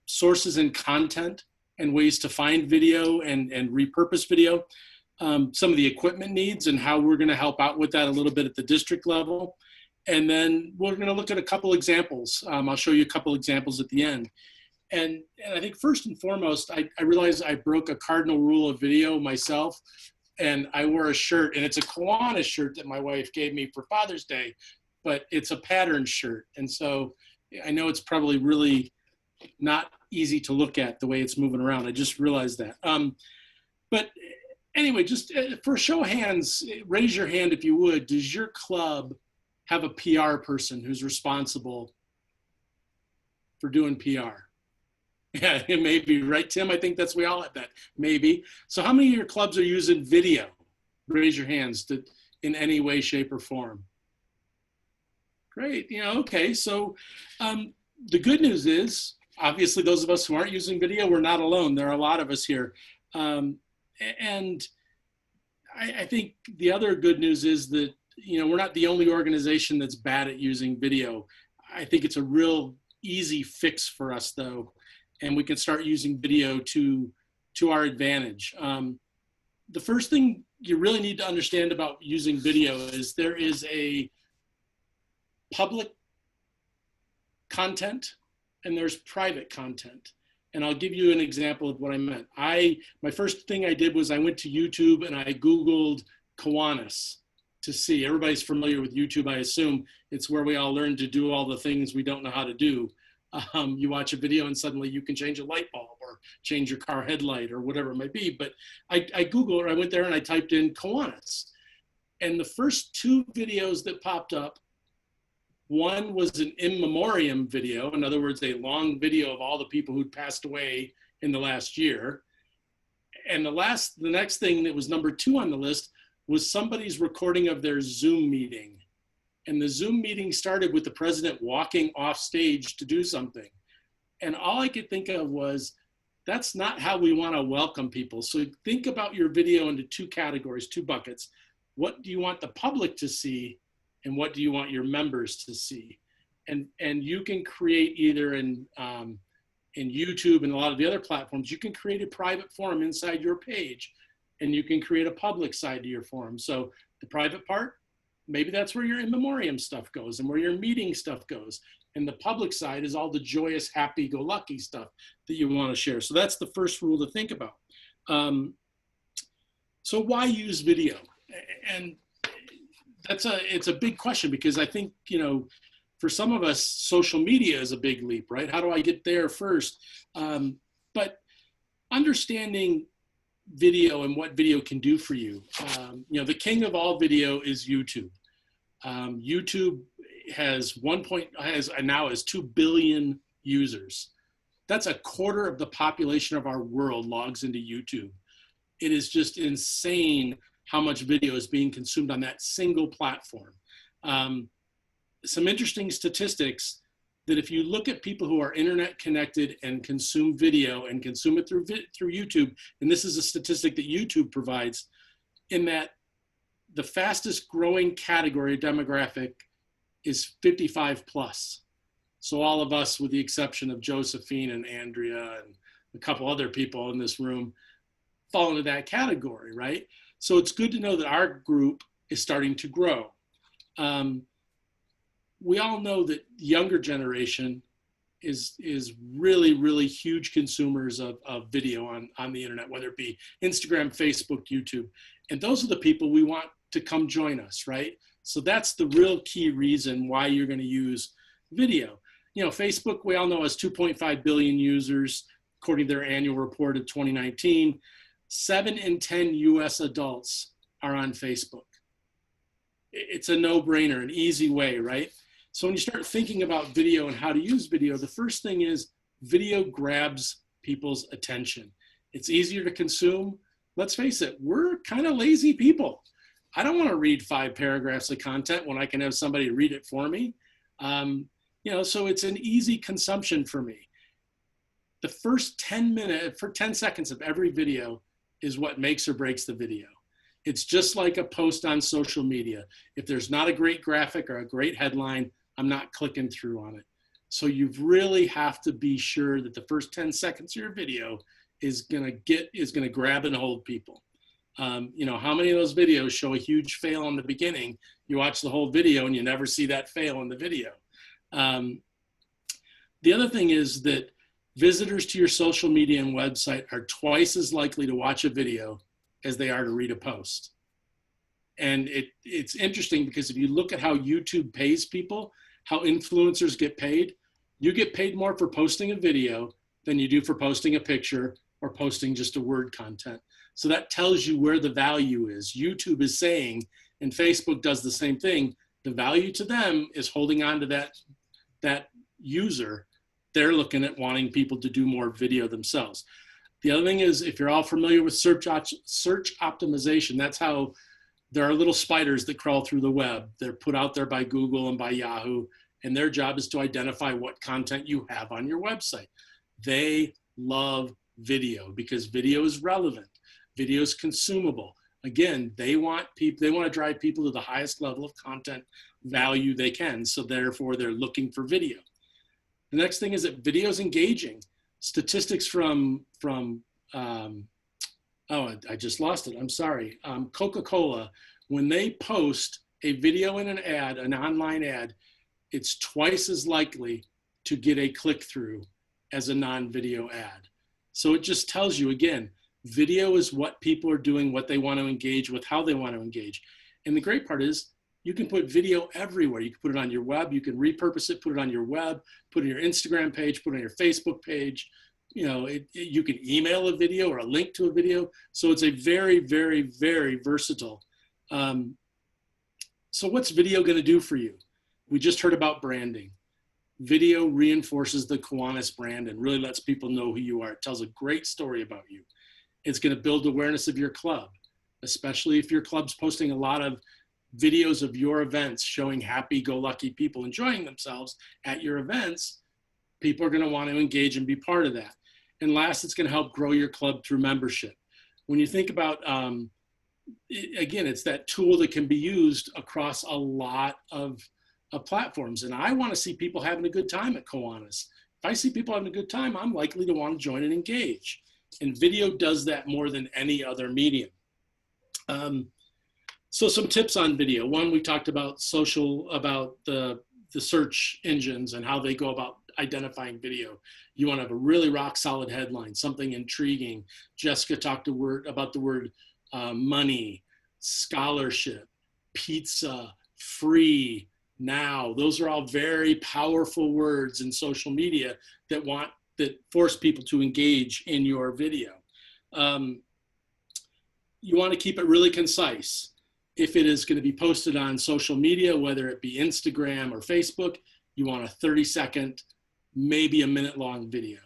sources and content and ways to find video and repurpose video. Some of the equipment needs and how we're going to help out with that a little bit at the district level. And then we're going to look at a couple examples. I'll show you a couple examples at the end. And I think first and foremost, I realized I broke a cardinal rule of video myself, and I wore a shirt, and it's a Kiwanis shirt that my wife gave me for Father's Day, but it's a pattern shirt. And so I know it's probably really not easy to look at the way it's moving around. I just realized that. But anyway, just for a show of hands, raise your hand if you would. Does your club have a PR person who's responsible for doing PR? Yeah, it may be, right, Tim? I think we all have that, maybe. So how many of your clubs are using video? Raise your hands in any way, shape, or form. Great, you know, okay. So the good news is, obviously, those of us who aren't using video, we're not alone. There are a lot of us here. And I think the other good news is that, you know, we're not the only organization that's bad at using video. I think it's a real easy fix for us, though, and we can start using video to our advantage. The first thing you really need to understand about using video is there is a public content and there's private content. And I'll give you an example of what I meant. My first thing I did was I went to YouTube and I Googled Kiwanis to see. Everybody's familiar with YouTube, I assume. It's where we all learn to do all the things we don't know how to do. You watch a video and suddenly you can change a light bulb or change your car headlight or whatever it might be. But I Googled, or I went there and I typed in Kiwanis. And the first two videos that popped up, one was an in memoriam video. In other words, a long video of all the people who'd passed away in the last year. And the next thing that was number 2 on the list was somebody's recording of their Zoom meeting. And the Zoom meeting started with the president walking off stage to do something. And all I could think of was, that's not how we want to welcome people. So think about your video into 2 categories, 2 buckets. What do you want the public to see? And what do you want your members to see? And you can create either in YouTube and a lot of the other platforms, you can create a private forum inside your page, and you can create a public side to your forum. So the private part, maybe that's where your in memoriam stuff goes and where your meeting stuff goes. And the public side is all the joyous, happy-go-lucky stuff that you want to share. So that's the first rule to think about. So why use video? And it's a big question, because I think, for some of us, social media is a big leap, right? How do I get there first? But understanding video and what video can do for you. The king of all video is YouTube. YouTube now has 2 billion users. That's a quarter of the population of our world logs into YouTube. It is just insane how much video is being consumed on that single platform. Some interesting statistics that if you look at people who are internet connected and consume video and consume it through YouTube, and this is a statistic that YouTube provides, in that the fastest growing category demographic is 55 plus. So all of us, with the exception of Josephine and Andrea and a couple other people in this room, fall into that category, right? So it's good to know that our group is starting to grow. We all know that younger generation is really, really huge consumers of video on the internet, whether it be Instagram, Facebook, YouTube. And those are the people we want to come join us, right? So that's the real key reason why you're going to use video. Facebook, we all know, has 2.5 billion users, according to their annual report of 2019. 7 in 10 US adults are on Facebook. It's a no-brainer, an easy way, right? So when you start thinking about video and how to use video, the first thing is video grabs people's attention. It's easier to consume. Let's face it, we're kind of lazy people. I don't want to read 5 paragraphs of content when I can have somebody read it for me. So it's an easy consumption for me. The first 10 seconds of every video is what makes or breaks the video. It's just like a post on social media. If there's not a great graphic or a great headline, I'm not clicking through on it. So you really have to be sure that the first 10 seconds of your video is gonna grab and hold people. How many of those videos show a huge fail in the beginning? You watch the whole video and you never see that fail in the video. The other thing is that visitors to your social media and website are twice as likely to watch a video as they are to read a post. And it's interesting because if you look at how YouTube pays people, how influencers get paid, you get paid more for posting a video than you do for posting a picture or posting just a word content. So that tells you where the value is. YouTube is saying, and Facebook does the same thing, the value to them is holding on to that user. They're looking at wanting people to do more video themselves. The other thing is, if you're all familiar with search optimization, that's how there are little spiders that crawl through the web. They're put out there by Google and by Yahoo, and their job is to identify what content you have on your website. They love video because video is relevant. Video is consumable. Again, they want to drive people to the highest level of content value they can. So therefore, they're looking for video. The next thing is that video is engaging. Statistics from I just lost it. I'm sorry. Coca-Cola, when they post a video in an ad, an online ad, it's twice as likely to get a click-through as a non-video ad. So it just tells you, again, video is what people are doing, what they want to engage with, how they want to engage. And the great part is you can put video everywhere. You can put it on your web. You can repurpose it, put it on your web, put it on your Instagram page, put it on your Facebook page. You can email a video or a link to a video. So it's a very, very, very versatile. So what's video going to do for you? We just heard about branding. Video reinforces the Kiwanis brand and really lets people know who you are. It tells a great story about you. It's going to build awareness of your club, especially if your club's posting a lot of videos of your events showing happy-go-lucky people enjoying themselves at your events. People are going to want to engage and be part of that. And last, it's going to help grow your club through membership. When you think about, again, it's that tool that can be used across a lot of platforms. And I want to see people having a good time at Kiwanis. If I see people having a good time, I'm likely to want to join and engage. And video does that more than any other medium. So some tips on video. One, we talked about about the search engines and how they go about identifying video. You want to have a really rock solid headline, something intriguing. Jessica talked about the word money, scholarship, pizza, free, now. Those are all very powerful words in social media that force people to engage in your video. You want to keep it really concise. If it is going to be posted on social media, whether it be Instagram or Facebook, you want a 30-second, maybe a minute-long video.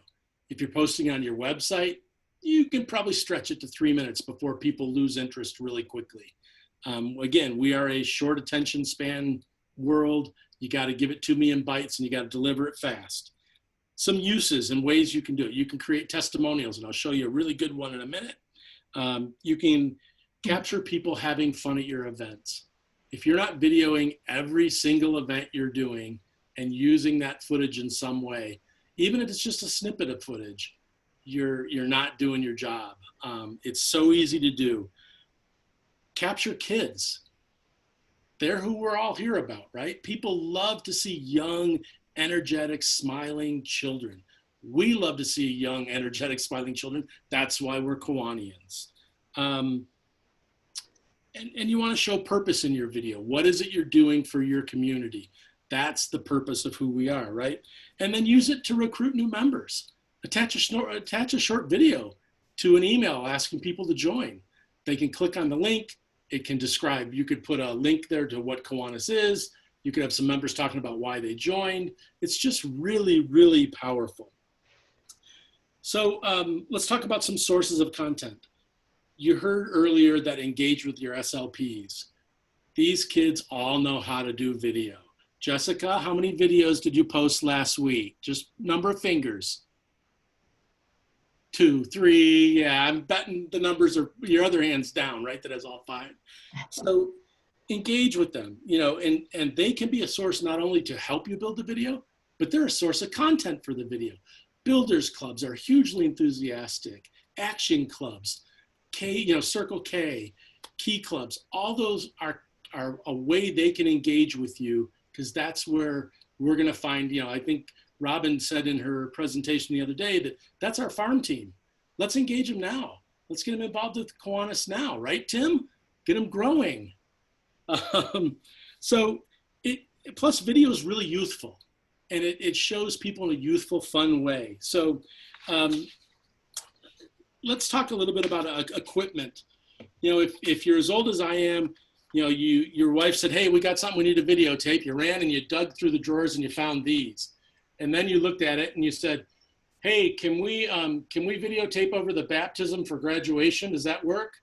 If you're posting on your website, you can probably stretch it to 3 minutes before people lose interest really quickly. Again, we are a short attention span world. You got to give it to me in bites and you got to deliver it fast. Some uses and ways you can do it. You can create testimonials, and I'll show you a really good one in a minute. You can capture people having fun at your events. If you're not videoing every single event you're doing and using that footage in some way, even if it's just a snippet of footage, you're not doing your job. It's so easy to do. Capture kids. They're who we're all here about, right? People love to see young, energetic, smiling children. We love to see young, energetic, smiling children. That's why we're Kiwanians. And you want to show purpose in your video. What is it you're doing for your community? That's the purpose of who we are, right? And then use it to recruit new members. Attach a short video to an email asking people to join. They can click on the link. It can describe, you could put a link there to what Kiwanis is. You could have some members talking about why they joined. It's just really, really powerful. So let's talk about some sources of content. You heard earlier that engage with your SLPs. These kids all know how to do video. Jessica, how many videos did you post last week? Just number of fingers. 2, 3, yeah, I'm betting the numbers are, your other hand's down, right? That has all 5. So engage with them, and they can be a source not only to help you build the video, but they're a source of content for the video. Builders clubs are hugely enthusiastic. Action clubs, Circle K, Key clubs, all those are a way they can engage with you, because that's where we're going to find, I think Robin said in her presentation the other day that that's our farm team. Let's engage them now. Let's get them involved with Kiwanis now, right, Tim? Get them growing. Plus video is really youthful, and it shows people in a youthful, fun way. So let's talk a little bit about equipment. If you're as old as I am, your wife said, hey, we got something we need to videotape. You ran and you dug through the drawers and you found these. And then you looked at it and you said, hey, can we videotape over the baptism for graduation? Does that work?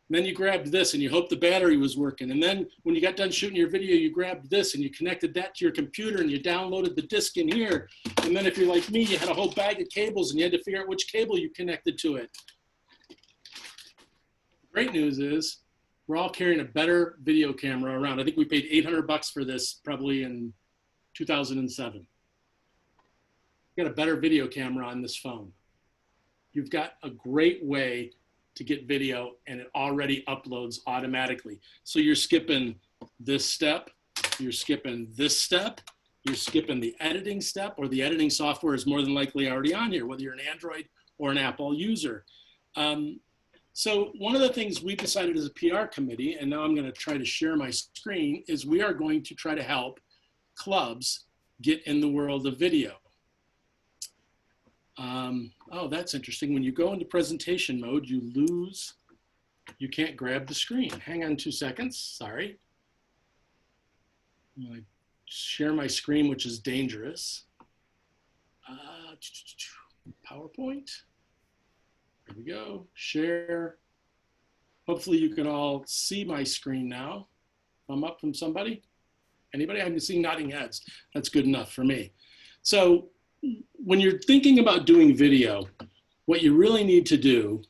And then you grabbed this and you hoped the battery was working. And then when you got done shooting your video, you grabbed this and you connected that to your computer and you downloaded the disc in here. And then if you're like me, you had a whole bag of cables and you had to figure out which cable you connected to it. Great news is we're all carrying a better video camera around. I think we paid $800 for this probably in 2007. Got a better video camera on this phone. You've got a great way to get video, and it already uploads automatically. So you're skipping this step, you're skipping this step, you're skipping the editing step, or the editing software is more than likely already on here, whether you're an Android or an Apple user. So one of the things we decided as a PR committee, and now I'm going to try to share my screen, is we are going to try to help clubs get in the world of video. Oh, that's interesting. When you go into presentation mode, you can't grab the screen. Hang on 2 seconds, sorry. I'm gonna share my screen, which is dangerous. PowerPoint. There we go. Share. Hopefully you can all see my screen now. Thumb up from somebody. Anybody? I can see nodding heads. That's good enough for me. So when you're thinking about doing video, what you really need to do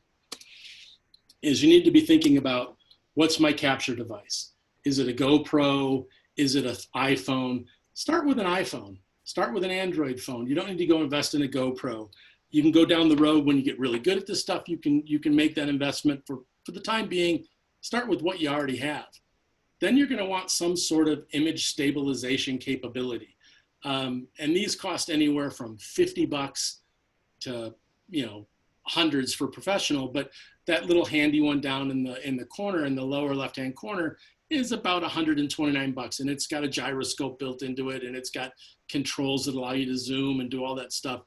is you need to be thinking about, what's my capture device? Is it a GoPro? Is it an iPhone? Start with an iPhone. Start with an Android phone. You don't need to go invest in a GoPro. You can go down the road when you get really good at this stuff. You can make that investment. For the time being, start with what you already have. Then you're going to want some sort of image stabilization capability. And these cost anywhere from $50 to, hundreds for professional, but that little handy one down in the corner, in the lower left-hand corner, is about $129, and it's got a gyroscope built into it, and it's got controls that allow you to zoom and do all that stuff.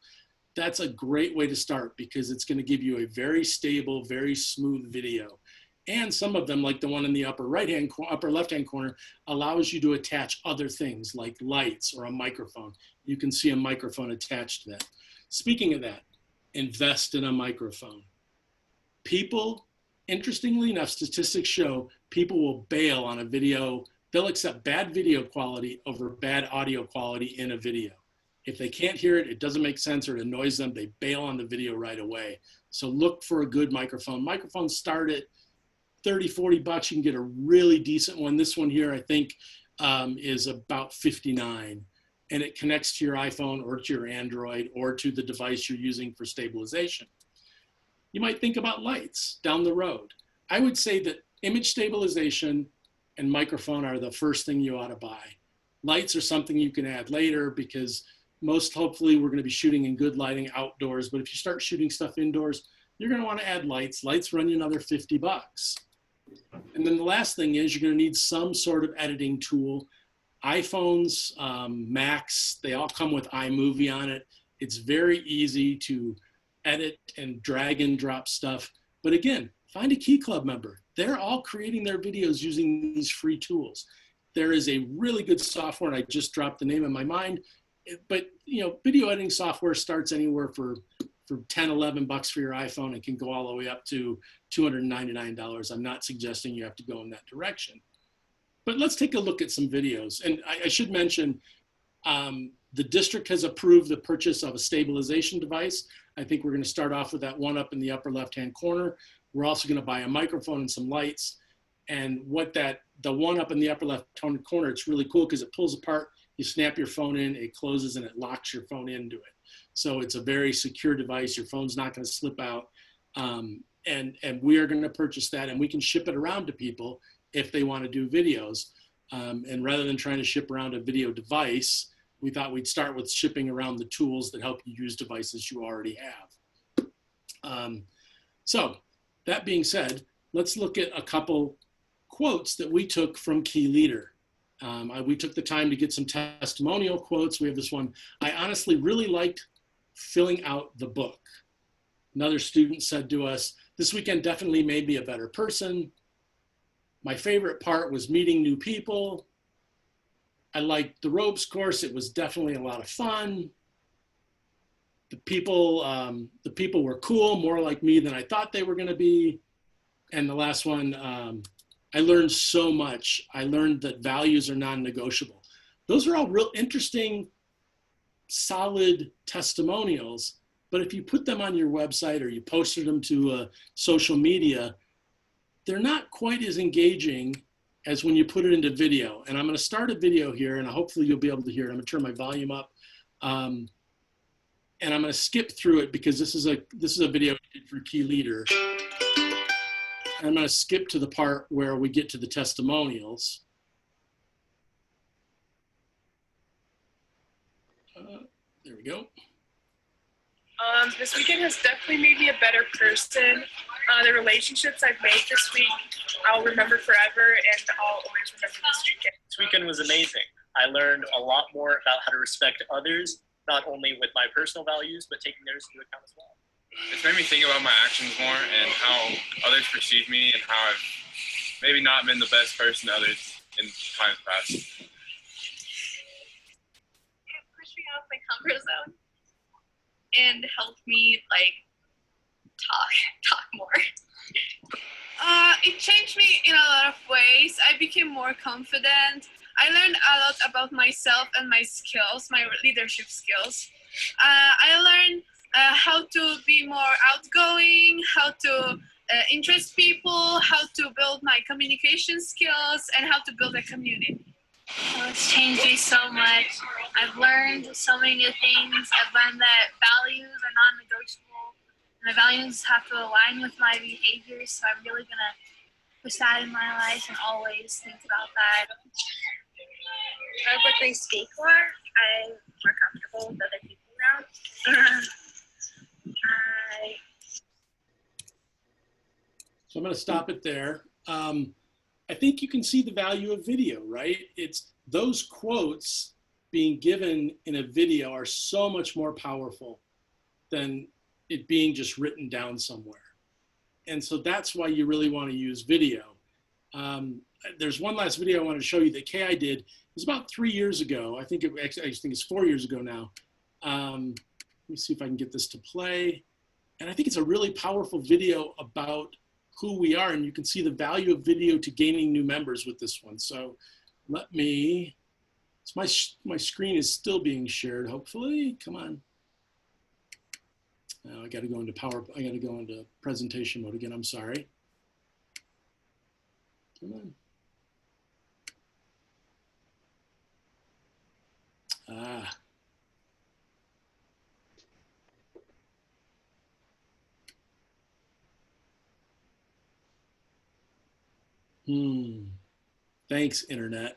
That's a great way to start, because it's going to give you a very stable, very smooth video. And some of them, like the one in the upper left-hand corner, allows you to attach other things like lights or a microphone. You can see a microphone attached to that. Speaking of that, invest in a microphone. People, interestingly enough, statistics show people will bail on a video. They'll accept bad video quality over bad audio quality in a video. If they can't hear it, it doesn't make sense, or it annoys them, they bail on the video right away. So look for a good microphone. Microphones start at $30, $40. You can get a really decent one. This one here, I think, is about $59. And it connects to your iPhone or to your Android or to the device you're using for stabilization. You might think about lights down the road. I would say that image stabilization and microphone are the first thing you ought to buy. Lights are something you can add later, because hopefully we're going to be shooting in good lighting outdoors. But if you start shooting stuff indoors, you're going to want to add lights. Lights run you another $50. And then the last thing is, you're going to need some sort of editing tool. iPhones, Macs, they all come with iMovie on it. It's very easy to edit and drag and drop stuff. But again, find a Key Club member. They're all creating their videos using these free tools. There is a really good software, and I just dropped the name in my mind, but video editing software starts anywhere for $10, $11 for your iPhone, and can go all the way up to $299. I'm not suggesting you have to go in that direction. But let's take a look at some videos. And I should mention, the district has approved the purchase of a stabilization device. I think we're going to start off with that one up in the upper left-hand corner. We're also going to buy a microphone and some lights. And the one up in the upper left-hand corner, it's really cool because it pulls apart. You snap your phone in, it closes, and it locks your phone into it. So it's a very secure device. Your phone's not going to slip out. And we are going to purchase that, and we can ship it around to people if they want to do videos. And rather than trying to ship around a video device, we thought we'd start with shipping around the tools that help you use devices you already have. So that being said, let's look at a couple quotes that we took from Key Leader. We took the time to get some testimonial quotes. We have this one: "I honestly really liked filling out the book." Another student said to us, "This weekend definitely made me a better person. My favorite part was meeting new people. I liked the ropes course. It was definitely a lot of fun. The people were cool, more like me than I thought they were going to be." And the last one, "I learned so much. I learned that values are non-negotiable." Those are all real interesting, solid testimonials. But if you put them on your website or you posted them to social media, they're not quite as engaging as when you put it into video. And I'm going to start a video here, and hopefully you'll be able to hear it. I'm going to turn my volume up, and I'm going to skip through it because this is a video we did for Key Leader. And I'm going to skip to the part where we get to the testimonials. There we go. This weekend has definitely made me a better person. The relationships I've made this week, I'll remember forever, and I'll always remember this weekend. This weekend was amazing. I learned a lot more about how to respect others, not only with my personal values, but taking theirs into account as well. It's made me think about my actions more and how others perceive me and how I've maybe not been the best person to others in times past. comfort zone and helped me like talk more. It changed me in a lot of ways. I became more confident. I learned a lot about myself and my skills, my leadership skills. I learned how to be more outgoing, how to interest people, how to build my communication skills, and how to build a community. Oh, it's changed me so much. I've learned so many new things. I've learned that values are non-negotiable. My values have to align with my behaviors, so I'm really gonna push that in my life and always think about that. What they speak for, I'm more comfortable with other people now. So I'm going to stop it there. I think you can see the value of video, right? It's those quotes being given in a video are so much more powerful than it being just written down somewhere. And so that's why you really want to use video. There's one last video I want to show you that Kay did. It was about 3 years ago. I think it's 4 years ago now. Let me see if I can get this to play. And I think it's a really powerful video about who we are, and you can see the value of video to gaining new members with this one. So let me, so my screen is still being shared, hopefully. Come on. Now I got to go into I got to go into presentation mode again. I'm sorry. Come on. Thanks, Internet.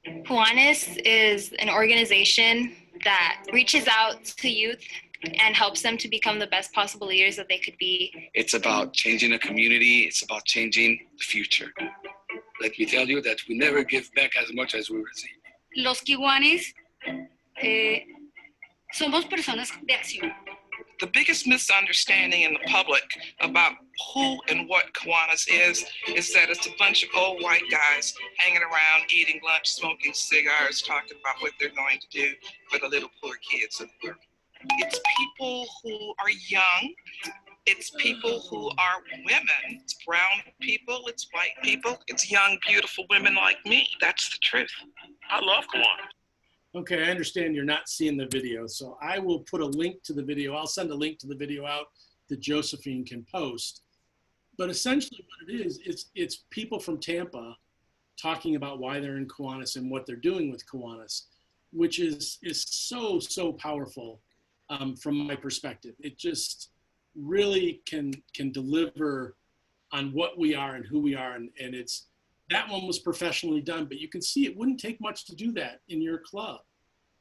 Kiwanis is an organization that reaches out to youth and helps them to become the best possible leaders that they could be. It's about changing a community. It's about changing the future. Let me tell you that we never give back as much as we receive. Los Kiwanis somos personas de acción. The biggest misunderstanding in the public about who and what Kiwanis is that it's a bunch of old white guys hanging around, eating lunch, smoking cigars, talking about what they're going to do for the little poor kids of the world. It's people who are young. It's people who are women. It's brown people. It's white people. It's young, beautiful women like me. That's the truth. I love Kiwanis. Okay, I understand you're not seeing the video, so I will put a link to the video. I'll send a link to the video out that Josephine can post. But essentially what it is, it's people from Tampa talking about why they're in Kiwanis and what they're doing with Kiwanis, which is so powerful from my perspective. It just really can deliver on what we are and who we are, and it's, that one was professionally done, but you can see it wouldn't take much to do that in your club.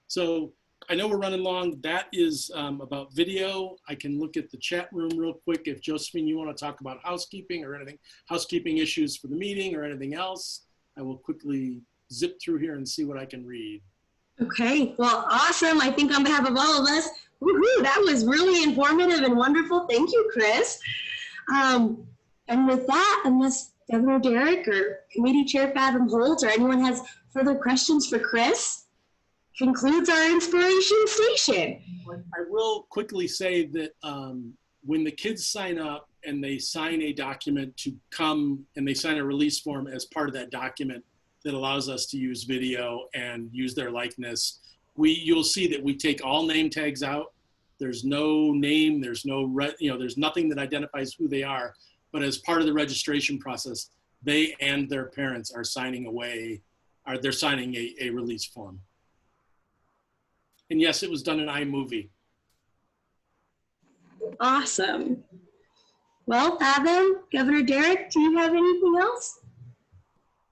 So I know we're running long. That is about video. I can look at the chat room real quick. If Josephine, you want to talk about housekeeping or anything, housekeeping issues for the meeting or anything else, I will quickly zip through here and see what I can read. Okay, well, awesome. I think on behalf of all of us, woohoo, that was really informative and wonderful. Thank you, Chris. And with that, unless Governor Derek or Committee Chair Fathom Holt or anyone has further questions for Chris, concludes our inspiration station. I will quickly say that when the kids sign up and they sign a document to come and they sign a release form as part of that document that allows us to use video and use their likeness, you'll see that we take all name tags out. There's no name, there's no, there's nothing that identifies who they are. But as part of the registration process, they and their parents are signing away, they're signing a release form. And yes, it was done in iMovie. Awesome. Well, Fathom, Governor Derek, do you have anything else?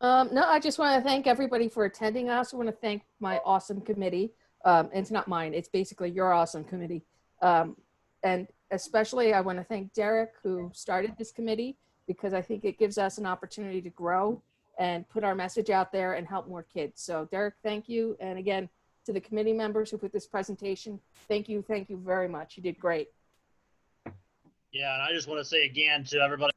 No, I just want to thank everybody for attending. I also want to thank my awesome committee. It's not mine, it's basically your awesome committee. And especially I want to thank Derek, who started this committee, because I think it gives us an opportunity to grow and put our message out there and help more kids. So Derek, thank you. And again, to the committee members who put this presentation, thank you very much. You did great. Yeah, and I just want to say again to everybody,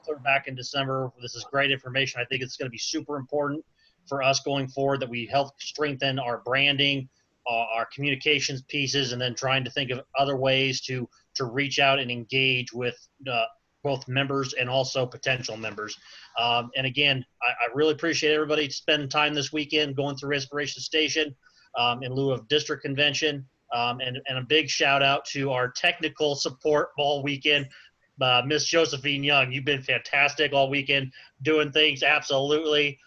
clear back in December, this is great information. I think it's going to be super important for us going forward, that we help strengthen our branding, our communications pieces, and then trying to think of other ways to reach out and engage with both members and also potential members. And again, I really appreciate everybody spending time this weekend going through Inspiration Station in lieu of district convention. And a big shout out to our technical support all weekend. Miss Josephine Young, you've been fantastic all weekend doing things. Absolutely.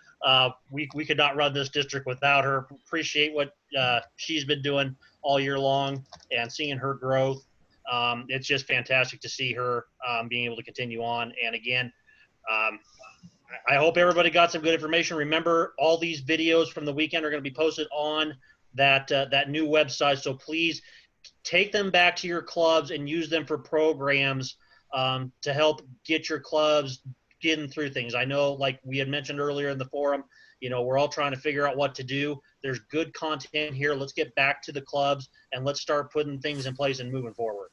We could not run this district without her. Appreciate what she's been doing all year long and seeing her growth. It's just fantastic to see her being able to continue on. And again, I hope everybody got some good information. Remember, all these videos from the weekend are going to be posted on that new website. So please take them back to your clubs and use them for programs to help get your clubs getting through things. I know, like we had mentioned earlier in the forum, we're all trying to figure out what to do. There's good content here. Let's get back to the clubs and let's start putting things in place and moving forward.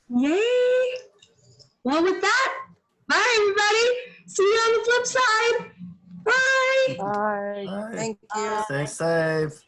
Yay! Well, with that, bye everybody. See you on the flip side. Bye. Bye. Bye. Thank you. Stay safe.